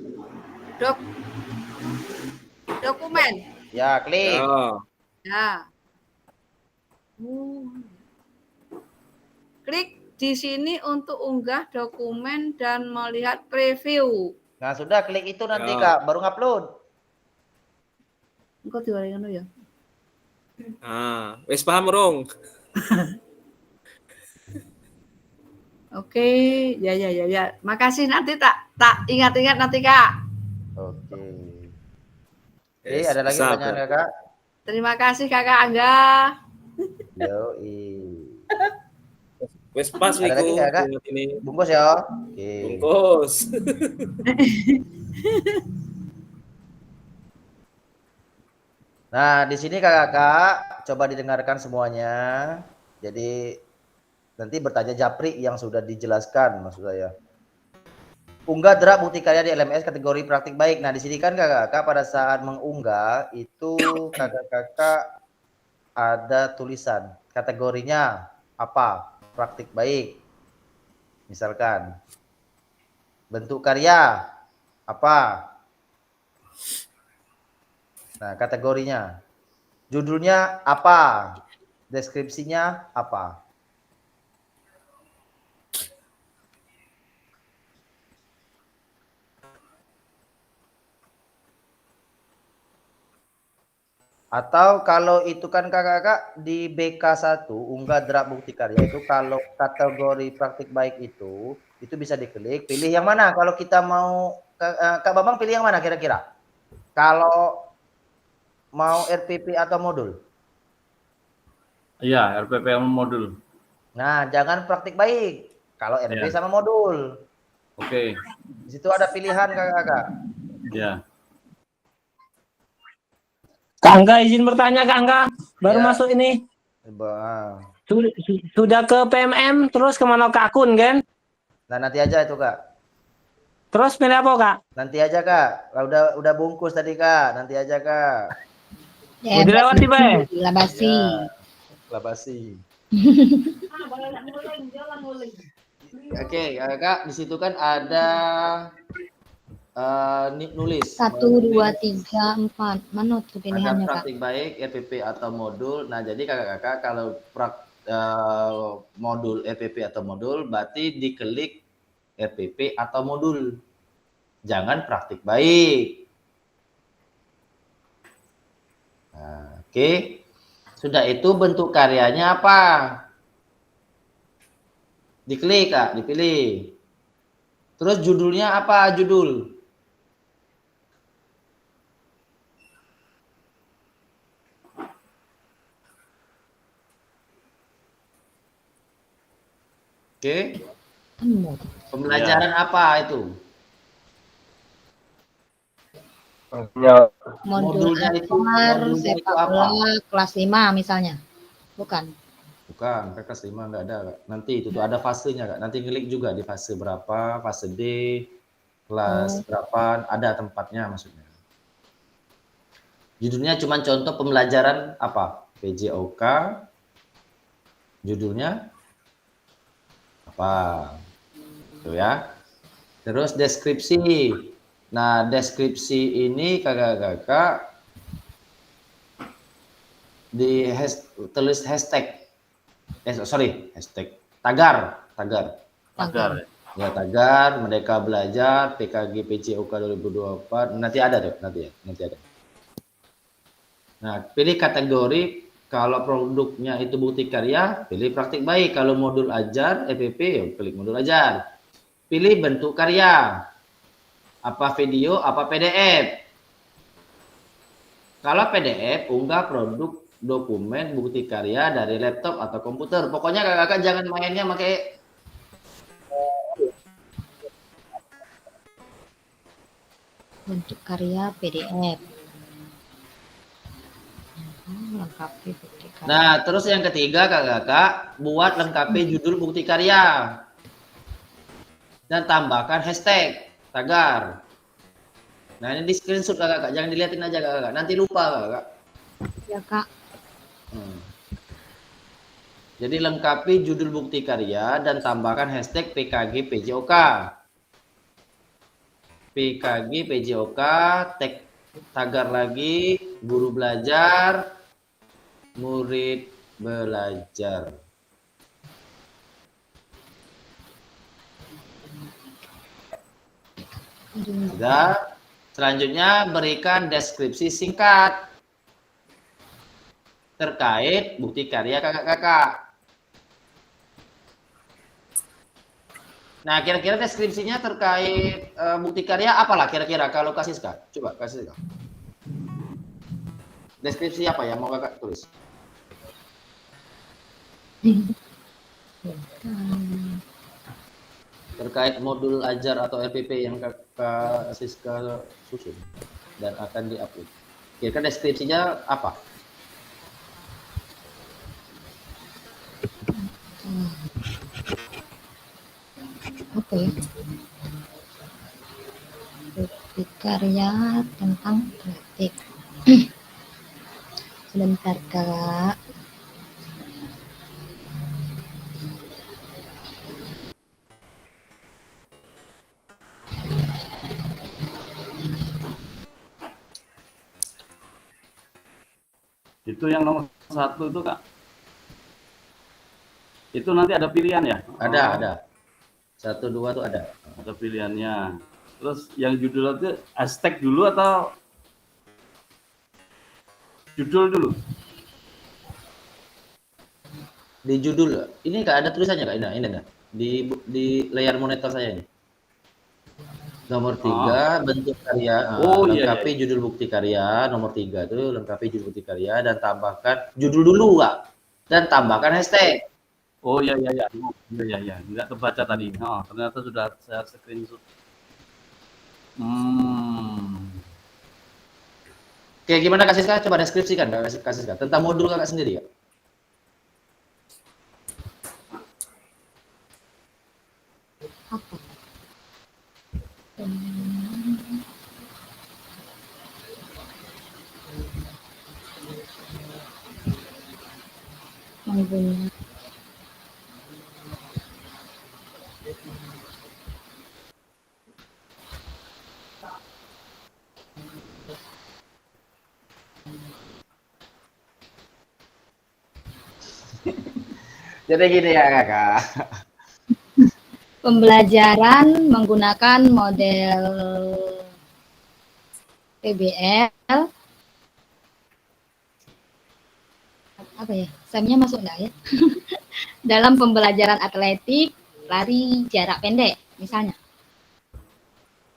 Dokumen. Ya, klik. Ya. Klik di sini untuk unggah dokumen dan melihat preview. Nah, sudah klik itu nanti Kak, baru ngupload. Engko diwaringan ya. Wis paham rong. Oke, ya. Makasih, nanti tak ingat-ingat nanti Kak. Oke. Ada lagi pertanyaan Kakak? Terima kasih Kakak Angga. Yoi. Wes pas Ada lagi Kakak? ini. Bungkus ya. Bungkus. Nah, di sini kakak-kakak coba didengarkan semuanya. Jadi nanti bertanya Japri yang sudah dijelaskan maksud saya. Unggah draft bukti karya di LMS kategori praktik baik. Nah, di sini kan kakak-kakak pada saat mengunggah itu kakak-kakak ada tulisan kategorinya apa? Praktik baik. Misalkan bentuk karya apa? Nah, kategorinya. Judulnya apa? Deskripsinya apa? Atau kalau itu kan kakak-kakak di BK1 unggah draft bukti karya itu kalau kategori praktik baik itu bisa diklik pilih yang mana kalau kita mau Kak Bambang pilih yang mana kira-kira kalau mau RPP atau modul? Iya, RPP modul. Nah, jangan praktik baik kalau RP Ya. sama modul. Oke. Di situ ada pilihan kakak-kakak. Ya. Kak Angga izin bertanya Kak Angga, baru Ya. masuk ini. Bang. Sudah ke PMM terus kemana ke akun kan? Nah, nanti aja itu Kak. Terus pilih apa Kak? Nanti aja Kak. Udah bungkus tadi Kak. Nanti aja Kak. Ya, Udah lewat tiba ya? Labasi. Ya, labasi. Oke, Kak, di situ kan ada nulis. 1, 2, 3, 4. Mana tuh Ada pilihannya Kak? praktik baik, RPP atau modul. Nah, jadi kakak-kakak kalau modul RPP atau modul, berarti diklik RPP atau modul. Jangan praktik baik. Nah, oke. Sudah itu bentuk karyanya apa? Diklik Kak, dipilih. Terus judulnya apa? Judul. Oke. Pembelajaran apa itu? Modulnya itu sepak apa? bola kelas 5 misalnya. Bukan. Bukan, kelas 5 enggak ada, Kak. Nanti itu tuh ada fasenya, Kak. Nanti klik juga di fase berapa, fase D, kelas berapa, ada tempatnya maksudnya. Judulnya cuma contoh pembelajaran apa? PJOK. Judulnya apa? Tuh ya. Terus deskripsi. Nah, deskripsi ini kakak-kakak tulis hashtag. Hashtag. Tagar. Ya, tagar Merdeka Belajar PKG PJOK 2024. Nanti ada tuh, nanti ada. Nah, pilih kategori. Kalau produknya itu bukti karya, pilih praktik baik. Kalau modul ajar, EPP, ya klik modul ajar. Pilih bentuk karya. Apa video, apa PDF. Kalau PDF, unggah produk dokumen bukti karya dari laptop atau komputer. Pokoknya kakak-kakak jangan mainnya pakai Bentuk karya PDF. Lengkapi bukti karya. Nah, terus yang ketiga kakak-kakak buat lengkapi judul bukti karya dan tambahkan hashtag tagar. Nah, ini di screenshot kakak, jangan dilihatin aja kakak, nanti lupa kakak. Ya Kak. Jadi lengkapi judul bukti karya dan tambahkan hashtag PKG PJOK. PKG PJOK, tag tagar lagi, guru belajar, murid belajar. Sudah. Selanjutnya berikan deskripsi singkat terkait bukti karya kakak-kakak. Nah, kira-kira deskripsinya terkait bukti karya apalah kira-kira kalau kasih Kak? Coba kasih Kak. Deskripsi apa yang mau kakak tulis? terkait modul ajar atau RPP yang Kak Siska susun dan akan diupload. Kira-kira deskripsinya apa? Oke. Bukti karya tentang atletik. Sebentar Kak. Itu yang nomor 1 itu Kak. Itu nanti ada pilihan ya? Ada. 1, 2 tuh ada. Ada pilihannya. Terus yang judul itu hashtag dulu atau judul dulu? Di judul, ini Kak ada tulisannya Kak, ini enggak? Di layar monitor saya ini. Nomor 3 bentuk karya, lengkapi judul bukti karya. Nomor 3 itu lengkapi judul bukti karya dan tambahkan judul dulu Kak. Dan tambahkan hashtag. Oh iya. Enggak kebaca tadi. Ternyata sudah saya screenshot. Oke, gimana Kak Siska? Coba deskripsikan Kak Siska tentang modul Kakak sendiri ya. Apa? Menggunakan Jadi gini ya Kakak. pembelajaran menggunakan model PBL. Apa ya? Samnya masuk enggak ya? Dalam pembelajaran atletik lari jarak pendek misalnya.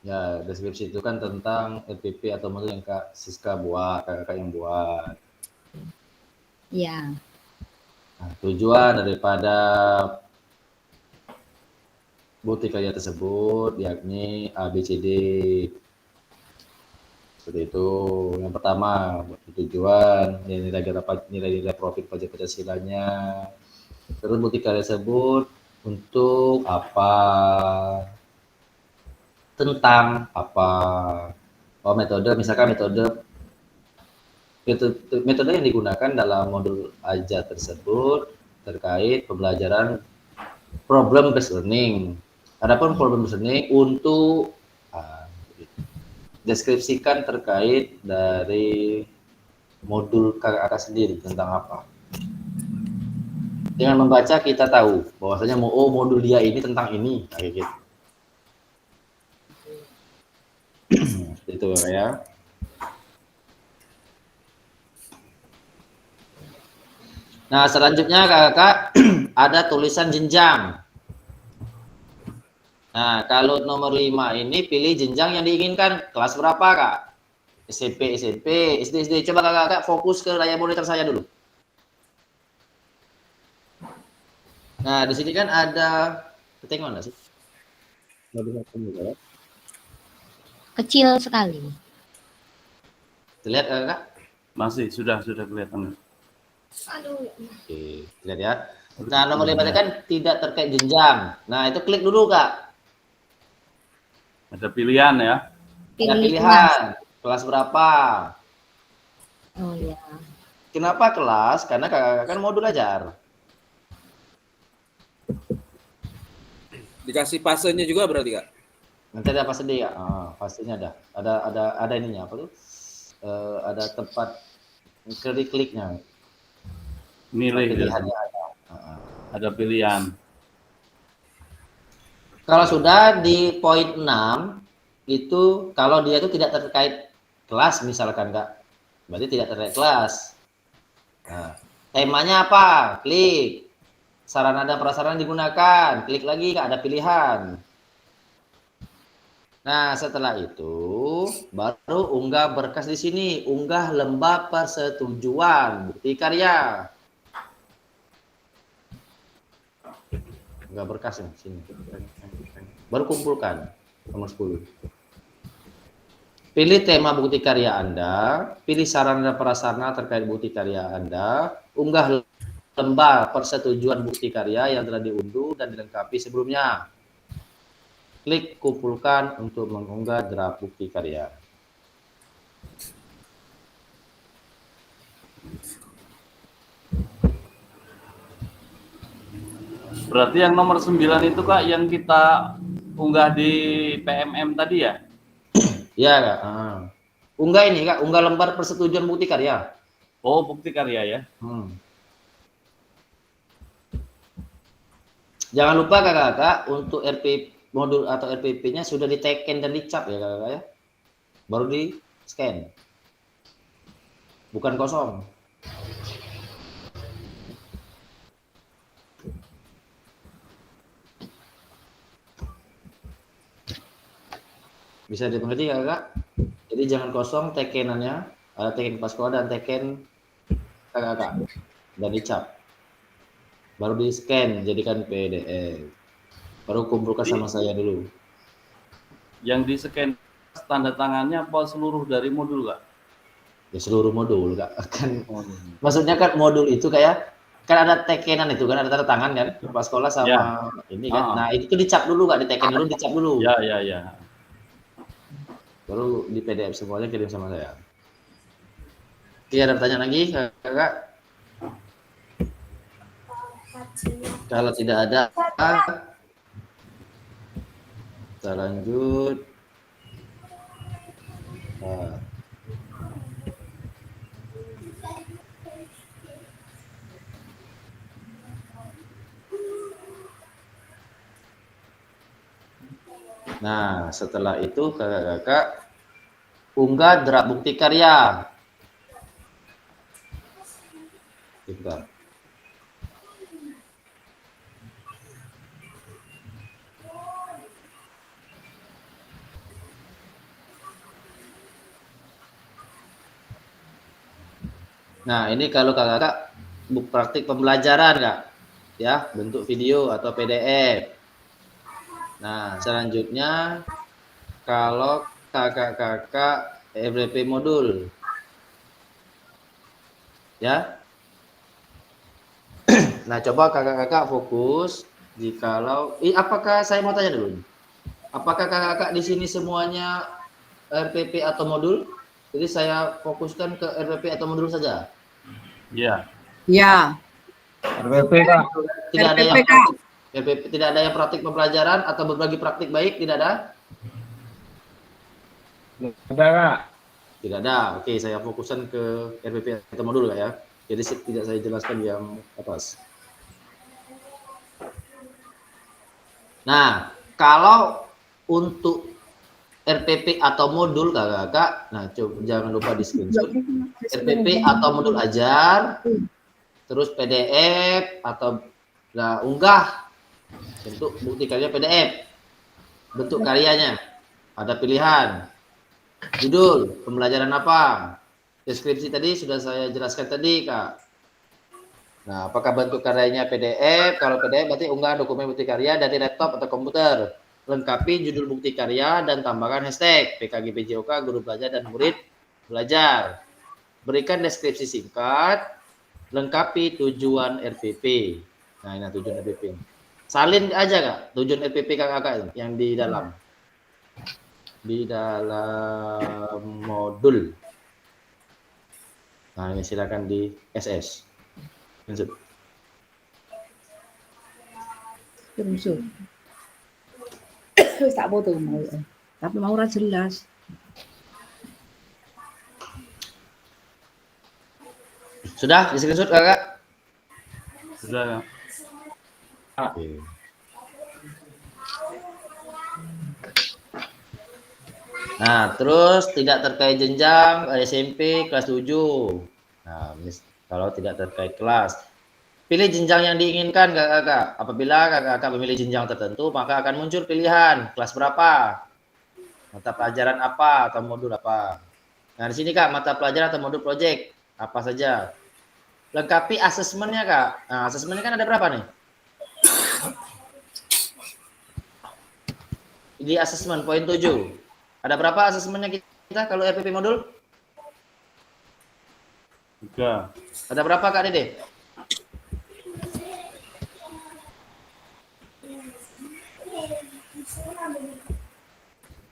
Ya, deskripsi itu kan tentang LPP atau modul yang Kak Siska buat, Kakak yang buat. Iya. Nah, tujuan daripada bukti karya tersebut yakni ABCD. Seperti itu. Yang pertama, tujuan nilai profit pajak Pancasilanya. Terus bukti karya tersebut untuk apa? Tentang apa? Oh, metode, misalkan metode yang digunakan dalam modul ajar tersebut terkait pembelajaran problem based learning. Adapun problem based learning untuk deskripsikan terkait dari modul kakak sendiri tentang apa. Dengan membaca kita tahu bahwasanya modul dia ini tentang ini kayak gitu. Itu ya. Nah, selanjutnya kakak ada tulisan jenjang. Nah, kalau nomor 5 ini pilih jenjang yang diinginkan. Kelas berapa Kak? SMP, SD. Coba kakak fokus ke layar monitor saya dulu. Nah, di sini kan ada ketik mana sih? Kecil sekali. Terlihat kakak? Masih sudah kelihatan. Aduh. Oke, lihat ya. Nah, nomor 5 kan tidak terkait jenjang. Nah, itu klik dulu, Kak. Ada pilihan ya. Ada pilihan. Kelas berapa? Oh ya. Kenapa kelas? Karena kakak kan modul ajar. Dikasih fasenya juga berarti Kak? Nanti ada fase D ya. Fasenya ada. Ada ininya apa tuh? Ada tempat klik-kliknya. Milih pilihannya ada pilihan. Kalau sudah di poin 6 itu kalau dia itu tidak terkait kelas misalkan Kak, berarti tidak terkait kelas. Nah, temanya apa? Klik. Sarana dan prasarana digunakan, klik lagi Kak, ada pilihan. Nah, setelah itu baru unggah berkas di sini, unggah lembah persetujuan bukti karya. Enggak berkasnya sini. Baru kumpulkan nomor 10. Pilih tema bukti karya Anda, pilih sarana dan prasarana terkait bukti karya Anda, unggah lembar persetujuan bukti karya yang telah diunduh dan dilengkapi sebelumnya. Klik kumpulkan untuk mengunggah draft bukti karya. Berarti yang nomor 9 itu Kak yang kita unggah di PMM tadi ya? Iya Kak. Unggah ini Kak, unggah lembar persetujuan bukti karya. Oh, bukti karya ya. Jangan lupa Kakak, untuk RP modul atau RPP-nya sudah di-teken dan dicap ya Kakak ya. Baru di scan. Bukan kosong. Bisa dimengerti Kakak? Jadi jangan kosong tekenannya, ada teken pas sekolah dan teken Kakak dan dicap. Baru di scan jadikan PDF. Baru kumpulkan sama saya dulu. Yang di scan tanda tangannya apa seluruh dari modul Kak? Ya seluruh modul Kak. Kan maksudnya kan modul itu kayak kan ada tekenan itu kan, ada tanda tangan kan kepala sekolah sama Ya. ini kan. Nah, itu tuh dicap dulu Kak, diteken dulu, dicap dulu. Ya. Baru di PDF semuanya kirim sama saya. Oke, ada pertanyaan lagi Kakak? Kalau tidak ada, kita lanjut. Nah, setelah itu Kakak unggah draft bukti karya. Gitu. Nah, ini kalau Kakak buku praktik pembelajaran Kak. Ya, bentuk video atau PDF. Nah, selanjutnya kalau kakak-kakak FDP modul. Ya. Nah, coba kakak-kakak fokus jikalau apakah saya mau tanya dulu. Apakah kakak-kakak di sini semuanya RPP atau modul? Jadi saya fokuskan ke RPP atau modul saja. Iya. Ya. RPP Kak. Tidak ada yang RPP, Kak. praktik. RPP, tidak ada yang praktik pembelajaran atau berbagi praktik baik, tidak ada? Ada Kak. Tidak ada. Oke, saya fokuskan ke RPP atau modul Kak ya. Jadi tidak saya jelaskan yang atas. Nah, kalau untuk RPP atau modul kakak, nah coba jangan lupa di screenshot. RPP atau modul ajar, terus PDF atau unggah bentuk bukti karya PDF. Bentuk karyanya ada pilihan. Judul pembelajaran apa? Deskripsi tadi sudah saya jelaskan tadi Kak. Nah, apakah bentuk karyanya PDF? Kalau PDF berarti unggah dokumen bukti karya dari laptop atau komputer. Lengkapi judul bukti karya dan tambahkan hashtag PKG PJOK guru belajar dan murid belajar. Berikan deskripsi singkat, lengkapi tujuan RPP. Nah, ini tujuan RPP. Salin aja Kak, tujuan RPP kakak yang di dalam modul. Nah, ini silakan di SS. Lanjut. Tak foto mau. Tapi mau ora jelas. Sudah di screenshot kakak? Sudah. Oke. Nah, terus tidak terkait jenjang SMP kelas 7. Nah, kalau tidak terkait kelas, pilih jenjang yang diinginkan kakak. Apabila kakak memilih jenjang tertentu, maka akan muncul pilihan kelas berapa, mata pelajaran apa atau modul apa. Nah, di sini Kak, mata pelajaran atau modul project apa saja. Lengkapi asesmennya Kak. Nah, asesmennya kan ada berapa nih? di asesmen poin 7. Ada berapa asesmennya kita kalau RPP modul? 3. Ada berapa Kak Dede?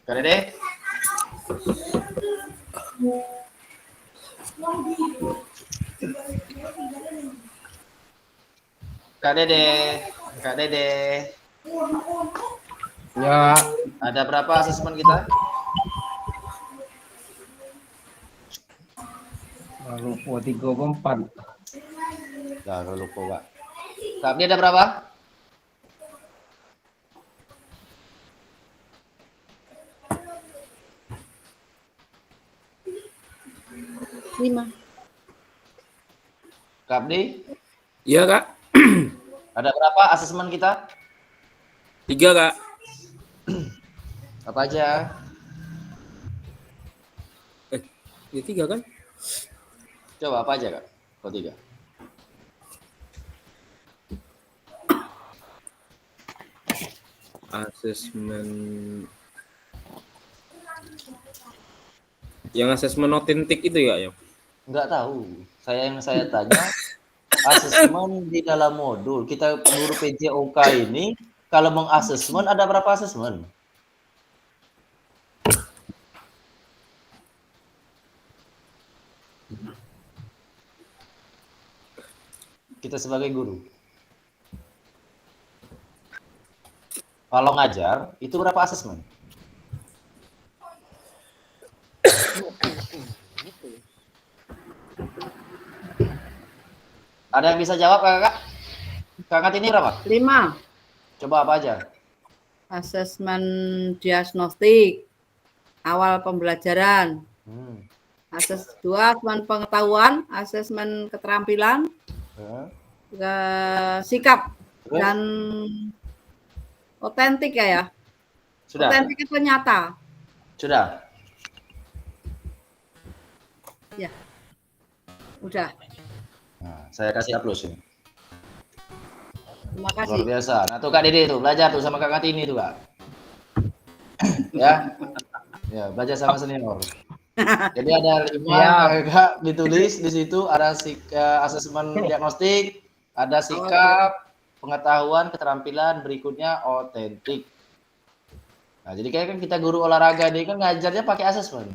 Kak Dede? Kak Dede, Kak Dede. Ya, Ada berapa asesmen kita? lupa 3 apa 4. Nah, lupa Kak. Kak Abdi ada berapa? Lima. Kak Abdi, Iya, Kak. ada berapa asesmen kita? 3, Kak. Apa aja? Ya 3 kan? Coba apa aja Kak? Kok 3? Asesmen yang asesmen otentik itu ya? Enggak tahu. Yang saya tanya asesmen di dalam modul. Kita guru PJOK ini kalau mengasesmen ada berapa asesmen? Kita sebagai guru. Kalau ngajar itu berapa asesmen? Ada yang bisa jawab Kakak? Kakak ini berapa? 5. Coba apa aja? Asesmen diagnostik, awal pembelajaran. Asesmen 2, asesmen pengetahuan, asesmen keterampilan, sikap, Terus? dan otentik ya. Sudah? Otentik itu nyata. Sudah? Ya. Udah. Nah, saya kasih aplaus ini. Terima Luar kasih. biasa. Nah tuh Kak Dede tuh belajar tuh sama Kak Kartini tuh Kak. Ya, ya belajar sama senior. Jadi ada 5 Kak ditulis di situ, ada asesmen diagnostik, ada sikap, pengetahuan, keterampilan, berikutnya otentik. Nah jadi kayak kan kita guru olahraga nih kan ngajarnya pakai asesmen.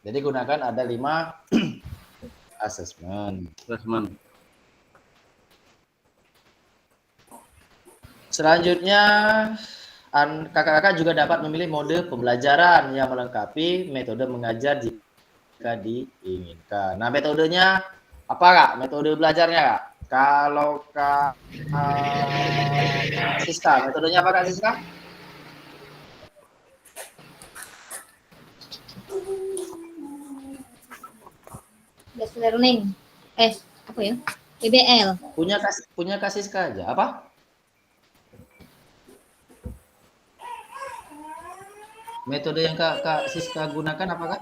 Jadi gunakan ada 5 asesmen. Selanjutnya, kakak-kakak juga dapat memilih mode pembelajaran yang melengkapi metode mengajar jika diinginkan. Nah, metodenya apa, Kak? Metode belajarnya, Kak? Kalau Kak Siska, metodenya apa, Kak Siska? Best learning. Apa ya? PBL. Punya Kak Siska aja. Apa? Metode yang Kak Siska gunakan apa, Kak?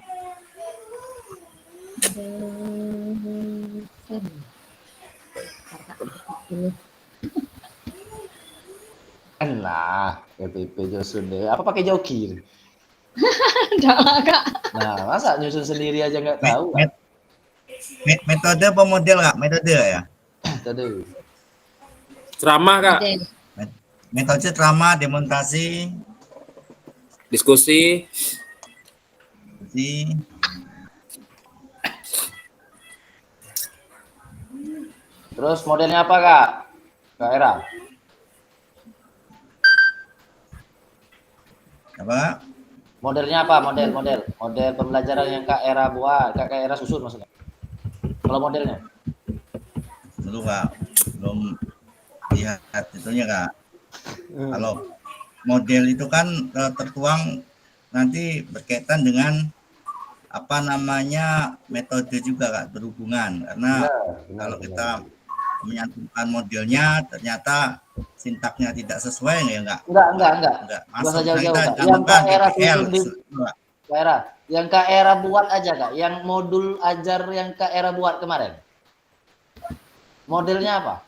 Nah, PPP Josun deh. Apa pakai jokir? Jangan, Kak. Nah, masa nyusun sendiri aja nggak tahu? Kan? Metode pemodel Kak? Metode ya? Metode. Ceramah, Kak. Metode ceramah, demonstrasi, Diskusi. Terus modelnya apa, Kak? Kak Era? Apa? Modelnya apa? Model pembelajaran yang Kak Era buat, Kak Era susun maksudnya. Kalau modelnya? Dulu Kak, belum lihat itunya Kak. Kalau model itu kan tertuang nanti berkaitan dengan apa namanya metode juga Kak, berhubungan karena kalau kita menyatukan modelnya ternyata sintaknya tidak sesuai ya enggak? Enggak. Masuk jauh-jauh, kita Kak. Yang Kak Era susun di Kak Era, yang Kak Era buat aja Kak, yang modul ajar yang Kak Era buat kemarin. Modelnya apa?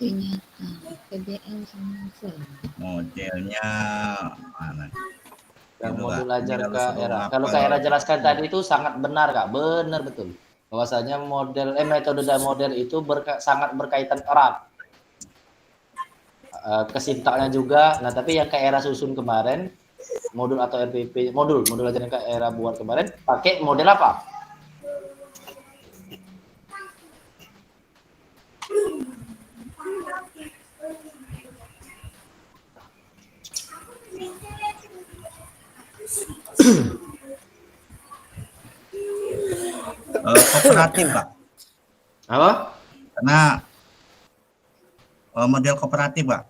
Ternyata. PBL sama sel. Modelnya mana? Yang Itu, modul Kak. Ini ajar kalau Kak suruh Era. Kalau ngapal Kak Era jelaskan tadi itu sangat benar Kak, benar betul. Bahwasanya metode dan model itu sangat berkaitan erat. Kesintaknya juga. Nah, tapi yang Kak Era susun kemarin modul atau RPP modul ajar yang Kak Era buat kemarin pakai model apa? kooperatif, Pak. Apa? Karena model kooperatif, Pak.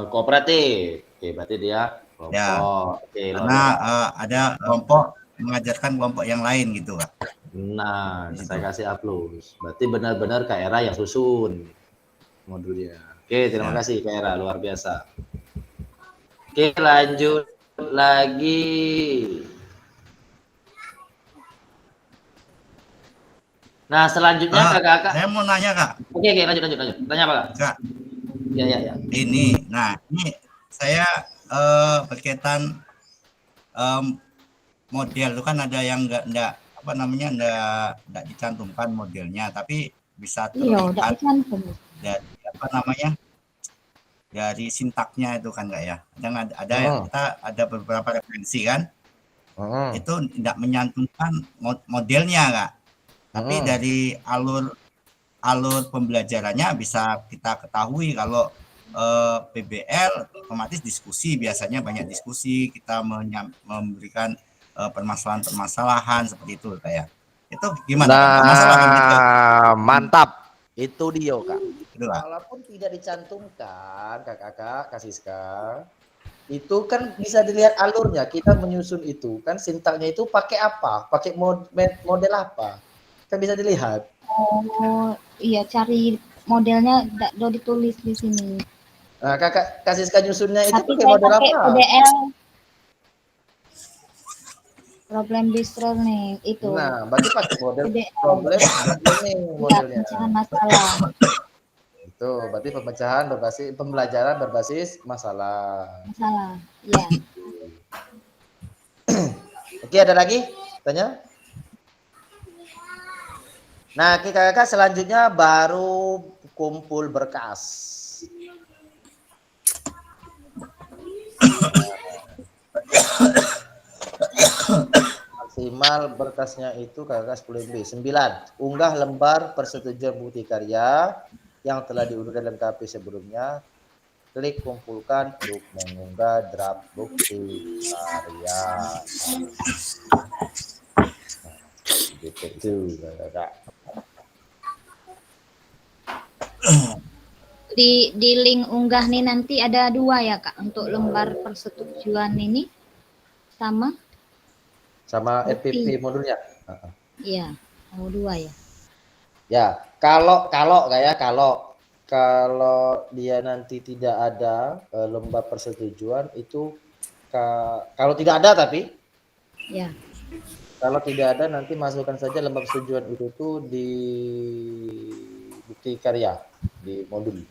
Kooperatif. Oke, berarti dia kelompok. Ya. Oke, Karena ada kelompok mengajarkan kelompok yang lain gitu, Kak. Nah, saya kasih aplaus. Berarti benar-benar Kak Era yang susun modulnya. Oke, terima kasih Kak Era, luar biasa. Oke, lanjut lagi. Nah, selanjutnya Kakak. Saya mau nanya, Kak. Oke, lanjut. Tanya apa, Kak? Kak. Ya. Ini saya berkaitan model itu kan ada yang enggak dicantumkan modelnya, tapi bisa terlihat dari sintaknya itu kan, Kak ya. Kita ada beberapa referensi kan. Itu tidak menyantumkan modelnya, Kak. Tapi dari alur pembelajarannya bisa kita ketahui kalau PBL otomatis diskusi, biasanya banyak diskusi, kita memberikan permasalahan-permasalahan seperti itu kayak. Itu gimana? Nah, mantap. Itu dia, Kak. Itu, Kak. Walaupun tidak dicantumkan, Kakak Kasiska, itu kan bisa dilihat alurnya. Kita menyusun itu kan sintaknya itu pakai apa? Pakai model apa? Kan bisa dilihat. Oh, iya, cari modelnya udah ditulis di sini. Nah, Kakak Kasiska nyusunnya itu tapi pakai model apa? PBL problem based learning itu. Nah, berarti pakai model PBL. problem learning modelnya. Pemecahan masalah. Itu berarti pembelajaran berbasis masalah. Iya. Oke, ada lagi? Tanya? Nah, kakak selanjutnya baru kumpul berkas. Maksimal berkasnya itu kakak 10 MB. 9. Unggah lembar persetujuan bukti karya yang telah diunduh dalam KP sebelumnya. Klik kumpulkan untuk mengunggah draft bukti karya. Gitu kakak. Di link unggah nih nanti ada 2 ya Kak untuk lembar persetujuan ini sama FPP modulnya. Iya, mau 2 ya. Ya, kalau dia nanti tidak ada lembar persetujuan itu kalau tidak ada tapi ya. Kalau tidak ada nanti masukkan saja lembar persetujuan itu tuh di bukti karya di modul.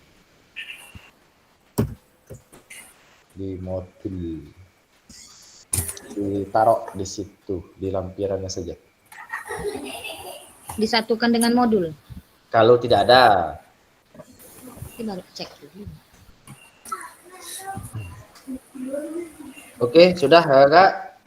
Ditaruh di situ di lampirannya saja. Disatukan dengan modul. Kalau tidak ada. Kita baru cek dulu. Oke, sudah Kak.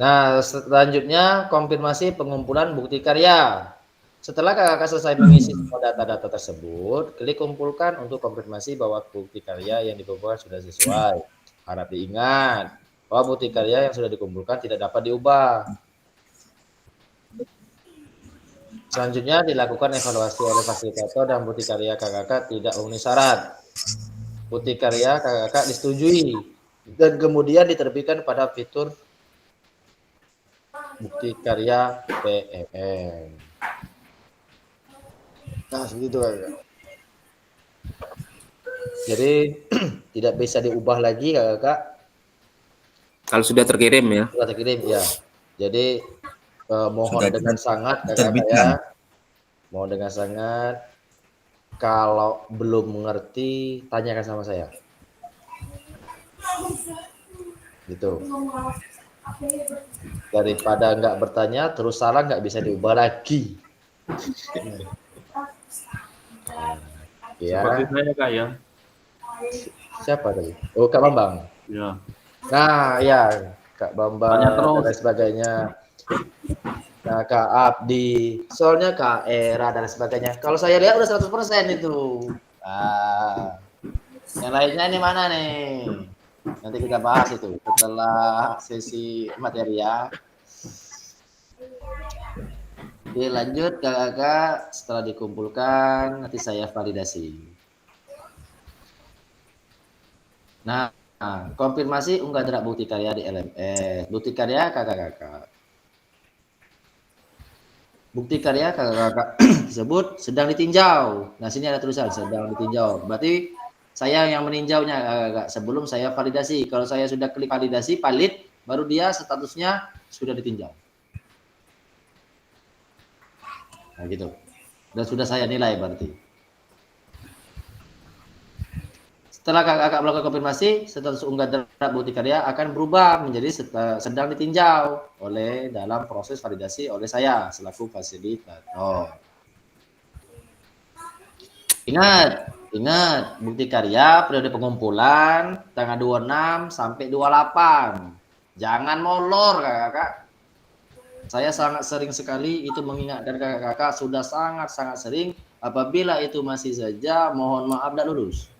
Nah, selanjutnya konfirmasi pengumpulan bukti karya. Setelah kakak selesai mengisi semua data-data tersebut, klik kumpulkan untuk konfirmasi bahwa bukti karya yang dikumpulkan sudah sesuai. Harap diingat bahwa bukti karya yang sudah dikumpulkan tidak dapat diubah. Selanjutnya dilakukan evaluasi oleh fasilitator dan bukti karya kakak tidak memenuhi syarat. Bukti karya kakak disetujui dan kemudian diterbitkan pada fitur bukti karya PMM. Nah, seperti itu kakak. Jadi tidak bisa diubah lagi kakak. Kalau sudah terkirim ya. Sudah terkirim ya. Jadi mohon Sudah dengan sangat kakak diterbitkan. saya, mohon dengan sangat, kalau belum mengerti tanyakan sama saya. Gitu. Daripada nggak bertanya terus salah nggak bisa diubah lagi. Ya. Seperti saya Kak ya. Siapa tadi? Oh, Kak Bambang. Ya. Nah, ya, Kak Bambang Tanya dan terus. lain sebagainya. Nah, Kak Abdi, soalnya Kak Era dan sebagainya. Kalau saya lihat udah 100% itu. Ah, yang lainnya ini mana nih? Nanti kita bahas itu setelah sesi materi ya. Oke, lanjut kakak. Setelah dikumpulkan, nanti saya validasi. Nah, konfirmasi unggah draft bukti karya di LMS. Bukti karya kakak-kakak. Bukti karya kakak-kakak tersebut sedang ditinjau. Nah, sini ada tulisan sedang ditinjau. Berarti saya yang meninjaunya kakak-kakak sebelum saya validasi. Kalau saya sudah klik validasi, valid, baru dia statusnya sudah ditinjau. Nah, gitu. Dan sudah saya nilai berarti. Setelah kakak melakukan konfirmasi, status unggah draft bukti karya akan berubah menjadi sedang ditinjau oleh dalam proses validasi oleh saya selaku fasilitator. Ingat, bukti karya periode pengumpulan tanggal 26 sampai 28. Jangan molor kakak. Saya sangat sering sekali itu mengingatkan kakak-kakak, sudah sangat-sangat sering. Apabila itu masih saja, mohon maaf tidak lulus.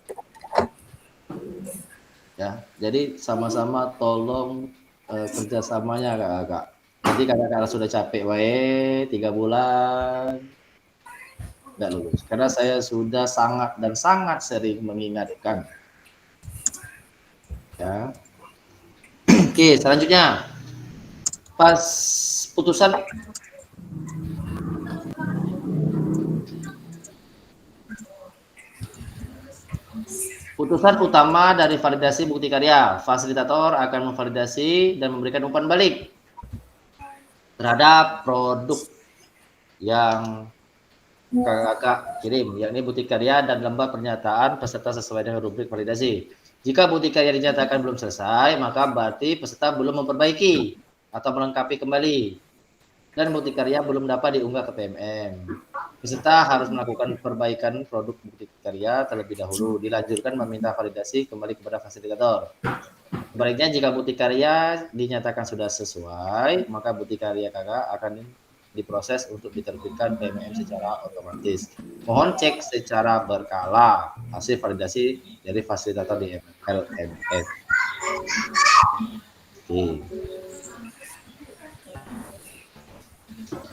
Ya, jadi sama-sama tolong kerjasamanya kakak. Nanti kakak sudah capek wae 3 bulan nggak lulus. Karena saya sudah sangat dan sangat sering mengingatkan. Ya. Oke, selanjutnya pas putusan utama dari validasi bukti karya, fasilitator akan memvalidasi dan memberikan umpan balik terhadap produk yang kakak kirim, yakni bukti karya dan lembar pernyataan peserta sesuai dengan rubrik validasi. Jika bukti karya dinyatakan belum selesai, maka berarti peserta belum memperbaiki atau melengkapi kembali, dan bukti karya belum dapat diunggah ke PMM. Peserta harus melakukan perbaikan produk bukti karya terlebih dahulu, dilanjutkan meminta validasi kembali kepada fasilitator. Sebaliknya, jika bukti karya dinyatakan sudah sesuai, maka bukti karya kakak akan diproses untuk diterbitkan PMM secara otomatis. Mohon cek secara berkala hasil validasi dari fasilitator di LMS. Oke.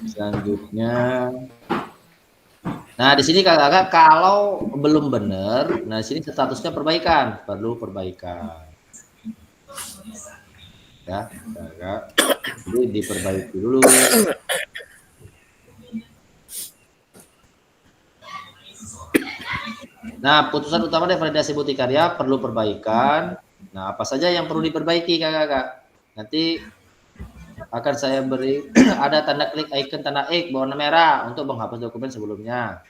Selanjutnya, nah di sini kakak kalau belum benar, nah di sini statusnya perbaikan, perlu perbaikan. Ya, kakak, jadi diperbaiki dulu. Nah, putusan utama dari validasi bukti karya perlu perbaikan. Nah, apa saja yang perlu diperbaiki kakak? Nanti akan saya beri ada tanda klik icon tanda X berwarna merah untuk menghapus dokumen sebelumnya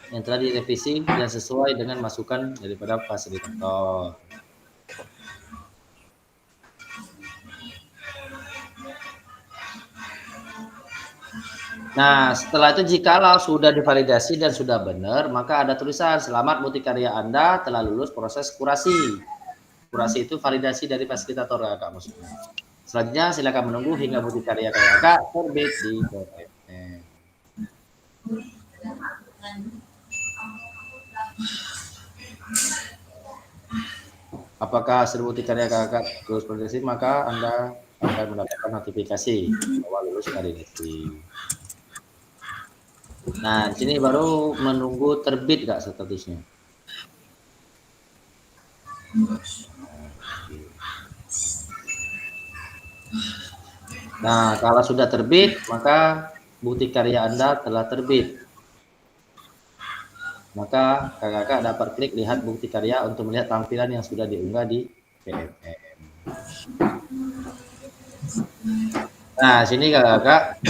yang telah direvisi dan sesuai dengan masukan daripada fasilitator. Nah, setelah itu jikalau sudah divalidasi dan sudah benar, maka ada tulisan selamat bukti karya Anda telah lulus proses kurasi. Kurasi itu validasi dari fasilitator kakak maksudnya. Selanjutnya silakan menunggu hingga bukti karya kakak terbit di PMM. Apakah hasil bukti karya kakak lulus validasi, maka Anda akan mendapatkan notifikasi bahwa lulus validasi. Nah, di sini baru menunggu terbit nggak statusnya. Nah, kalau sudah terbit, maka bukti karya Anda telah terbit. Maka kakak dapat klik lihat bukti karya untuk melihat tampilan yang sudah diunggah di PMM. Nah, sini kakak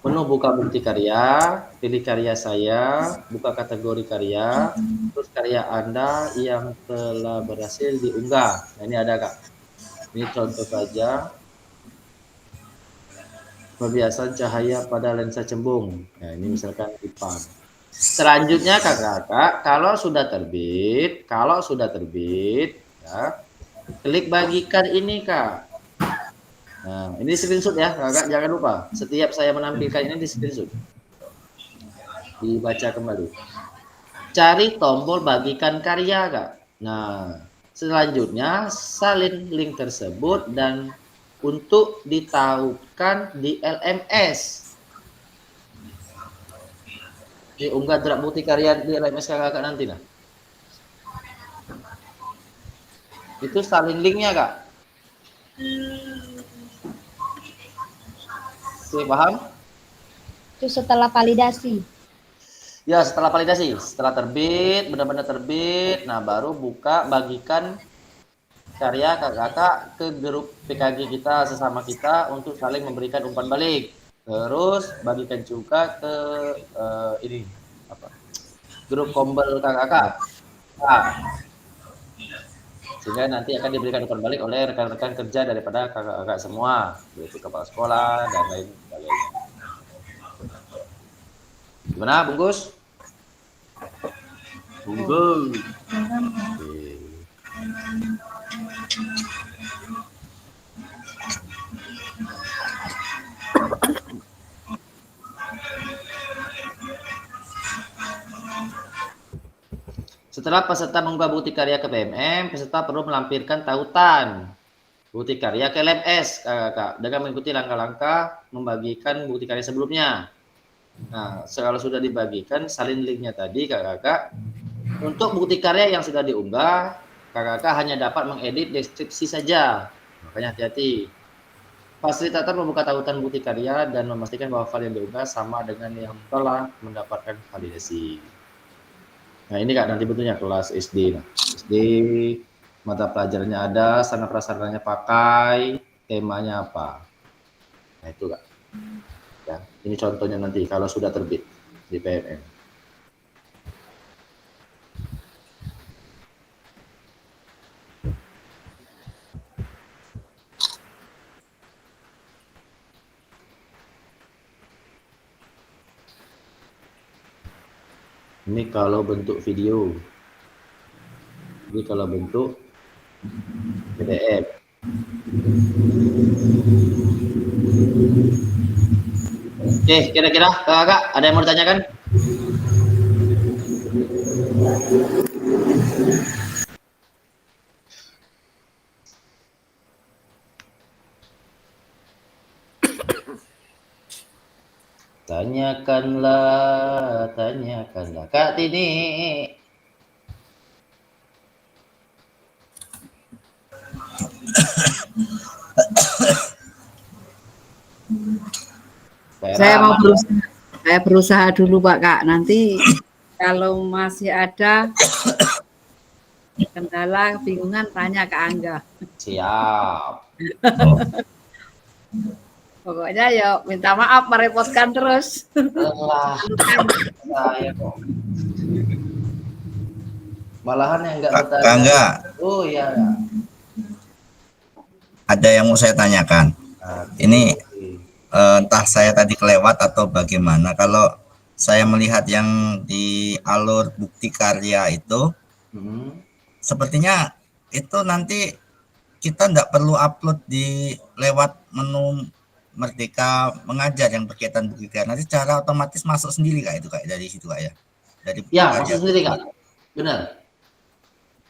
menu buka bukti karya, pilih karya saya, buka kategori karya, terus karya Anda yang telah berhasil diunggah. Nah, ini ada kak. Ini contoh saja. Pembiasan cahaya pada lensa cembung. Nah, ini misalkan IPAN. Selanjutnya kakak, kalau sudah terbit, ya, klik bagikan ini kak. Nah, ini screenshot ya kakak, jangan lupa. Setiap saya menampilkan ini di screenshot. Dibaca kembali. Cari tombol bagikan karya kak. Nah, selanjutnya salin link tersebut dan untuk ditahukan di LMS. Diunggah draft bukti karya di LMS kakak nanti nah. Itu salin linknya kak. Oke, paham? Itu setelah validasi. Ya, setelah validasi, setelah terbit, benar-benar terbit, nah baru buka bagikan karya kakak ke grup PKG kita sesama kita untuk saling memberikan umpan balik. Terus bagikan juga ke ini apa? Grup kombel kakak. Nah, sehingga nanti akan diberikan umpan balik oleh rekan-rekan kerja daripada kakak-kakak semua, yaitu kepala sekolah dan lain sebagainya. Gimana, Bungkus? Bungkus. Setelah peserta mengunggah bukti karya ke PMM, peserta perlu melampirkan tautan bukti karya ke LMS kakak, dengan mengikuti langkah-langkah membagikan bukti karya sebelumnya. Nah, kalau sudah dibagikan, salin linknya tadi kakak. Untuk bukti karya yang sudah diunggah, kakak hanya dapat mengedit deskripsi saja. Makanya hati-hati. Fasilitator membuka tautan bukti karya dan memastikan bahwa file yang diunggah sama dengan yang telah mendapatkan validasi. Nah, ini kak nanti bentuknya kelas SD. Nah, SD mata pelajarannya ada, sarana prasarananya pakai, temanya apa. Nah, itu kak. Ya, ini contohnya nanti kalau sudah terbit di PMM. Ini kalau bentuk video. Ini kalau bentuk PDF. Oke, kira-kira kakak ada yang mau ditanyakan? Tanyakanlah Kak Tini. Saya berusaha dulu Pak Kak. Nanti kalau masih ada kendala, kebingungan, tanya ke Angga. Siap. Pokoknya ya minta maaf merepotkan terus. Saya kok. Malahan yang enggak bertanya. Angga. Oh iya. Ada yang mau saya tanyakan. Ini entah saya tadi kelewat atau bagaimana. Kalau saya melihat yang di alur bukti karya itu, sepertinya itu nanti kita tidak perlu upload di lewat menu Merdeka Mengajar yang berkaitan bukti karya. Nanti secara otomatis masuk sendiri kak itu kak dari situ kak ya. Dari bukti ya karya. masuk sendiri kak. Benar.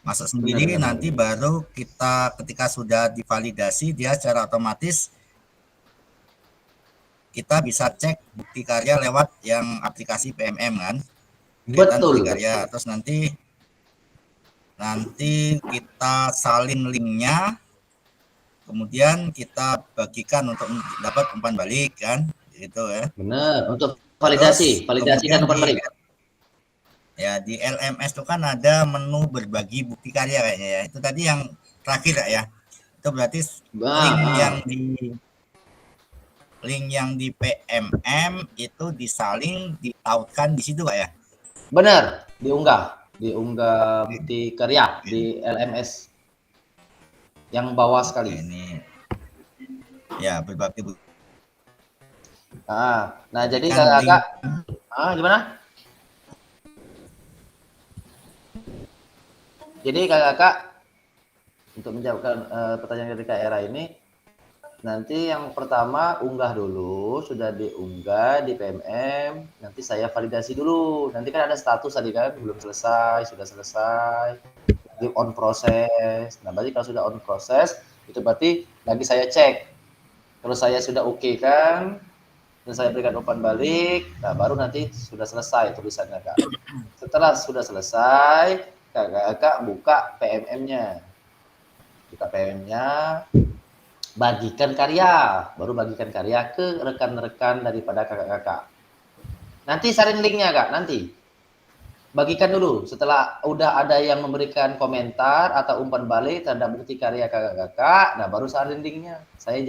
Masuk sendiri benar. Nanti baru kita ketika sudah divalidasi dia secara otomatis kita bisa cek bukti karya lewat yang aplikasi PMM kan. Betul. Bukti karya. Terus nanti kita salin linknya, kemudian kita bagikan untuk dapat umpan balik kan, gitu ya. Benar. Untuk validasi, dan umpan balik. Ya di LMS itu kan ada menu berbagi bukti karya kayaknya ya. Itu tadi yang terakhir ya. Itu berarti link yang link yang di PMM itu disalin, ditautkan di situ Pak ya? Benar, diunggah bukti karya di LMS yang bawah sekali. Ini ya berbakti bu. Nah jadi Kan kakak, gimana? Jadi kakak untuk menjawabkan pertanyaan dari Kak Era ini, nanti yang pertama unggah dulu, sudah diunggah di PMM, nanti saya validasi dulu. Nanti kan ada status tadi kan, belum selesai, sudah selesai, di on proses. Nah berarti kalau sudah on proses, itu berarti lagi saya cek. Kalau saya sudah oke kan, dan saya berikan umpan balik, nah baru nanti sudah selesai tulisannya Kak. Setelah sudah selesai, kakak buka PMM-nya. Buka PMM-nya, bagikan karya, baru bagikan karya ke rekan-rekan daripada kakak-kakak. Nanti salin linknya Kak, nanti. Bagikan dulu, setelah udah ada yang memberikan komentar atau umpan balik terhadap bukti karya kakak-kakak, nah baru salin linknya. Saya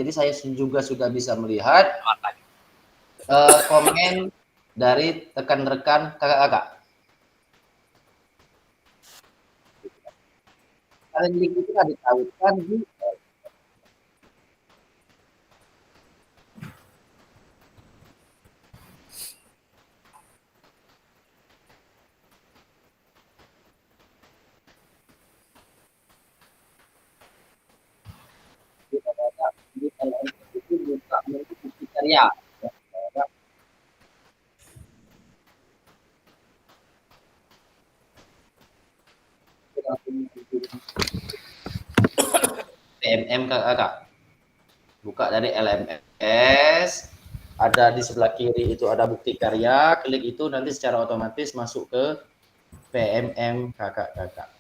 juga sudah bisa melihat komen dari rekan-rekan kakak-kakak. Salin link itu ditautkan di itu buka bukti karya. PMM kakak, buka dari LMS, ada di sebelah kiri itu ada bukti karya, klik itu nanti secara otomatis masuk ke PMM kakak-kakak.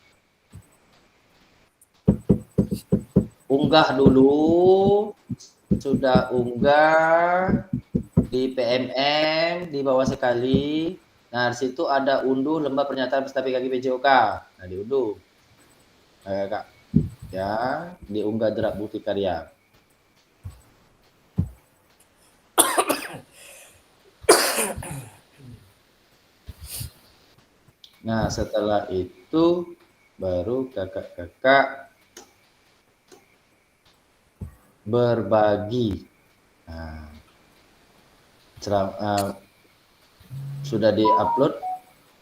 Unggah dulu, sudah unggah di PMM di bawah sekali. Nah, di situ ada unduh lembah pernyataan peserta PKG PJOK. Nah, diunduh. Kakak, ya, diunggah draft bukti karya. Nah, setelah itu baru kakak-kakak berbagi. Nah, sudah diupload,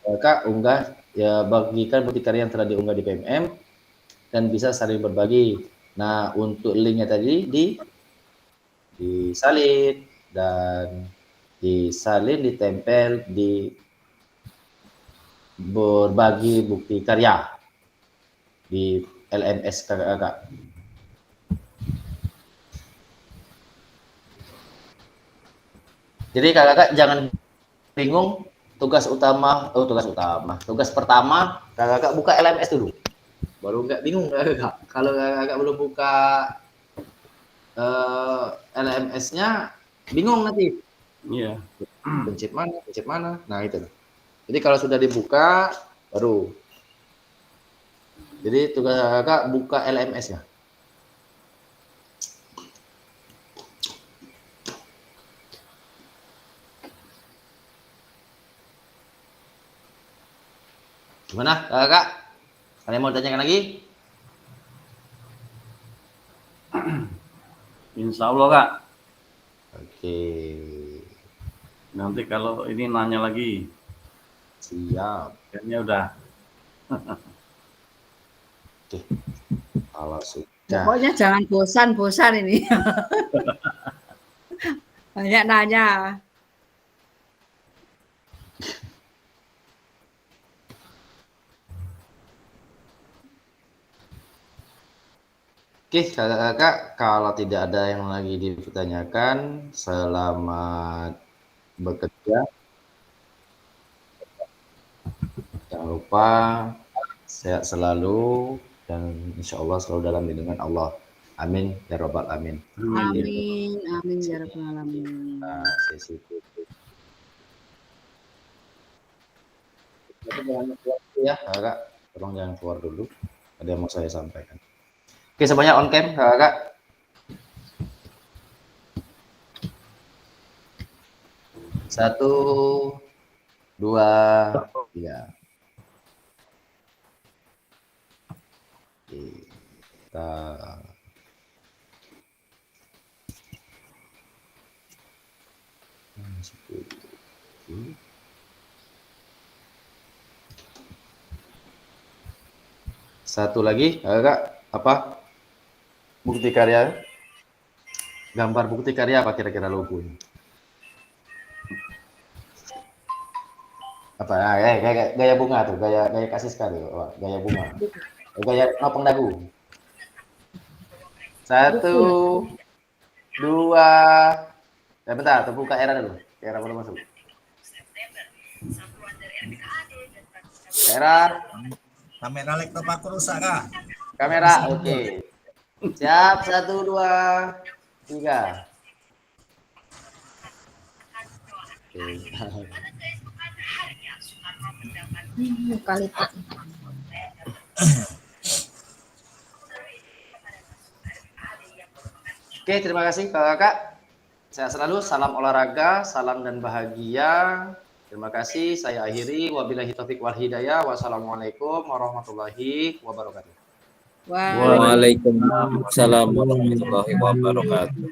kakak unggah, ya bagikan bukti karya yang telah diunggah di PMM dan bisa saling berbagi. Nah, untuk linknya tadi disalin dan ditempel di berbagi bukti karya di LMS kakak-kakak. Jadi kakak-kakak jangan bingung, tugas pertama kakak-kakak buka LMS dulu, baru nggak bingung kakak. Kalau kakak belum buka LMS-nya bingung nanti. Iya. Pencet mana, nah itu. Jadi kalau sudah dibuka baru. Jadi tugas kakak buka LMS-nya. Gimana kakak? Kalian mau tanyakan lagi? Insya Allah Kak. Oke. Nanti kalau ini nanya lagi. Siap. Kayaknya udah. Oke. Kalau sudah. Pokoknya jangan bosan-bosan ini. Banyak nanya. Oke, kakak-kakak, kalau tidak ada yang lagi dipertanyakan, selamat bekerja. Jangan lupa sehat selalu dan insya Allah selalu dalam lindungan Allah. Amin ya robbal alamin. Amin ya rabbal alamin. Nah, sesi itu. Jangan keluar ya, kakak. Tolong jangan keluar dulu. Ada yang mau saya sampaikan. Oke, semuanya on cam, kakak. 1, 2, 3. Kita satu lagi, Kak, apa bukti karya? Gambar bukti karya apa kira-kira logonya? Apa? Gaya bunga tuh, gaya kasih sekali, gaya bunga, gaya nopang dagu. 1, 2, bentar, buka era dulu. Era belum masuk. Era. Kamera laptop aku rusak, Kak. Kamera, oke. Siap, 1, 2, 3. Kalita. Oke, terima kasih Kakak. Sehat selalu, salam olahraga, salam dan bahagia. Terima kasih, saya akhiri. Wabillahi taufik wal hidayah. Wassalamualaikum warahmatullahi wabarakatuh. Waalaikumsalam warahmatullahi wabarakatuh.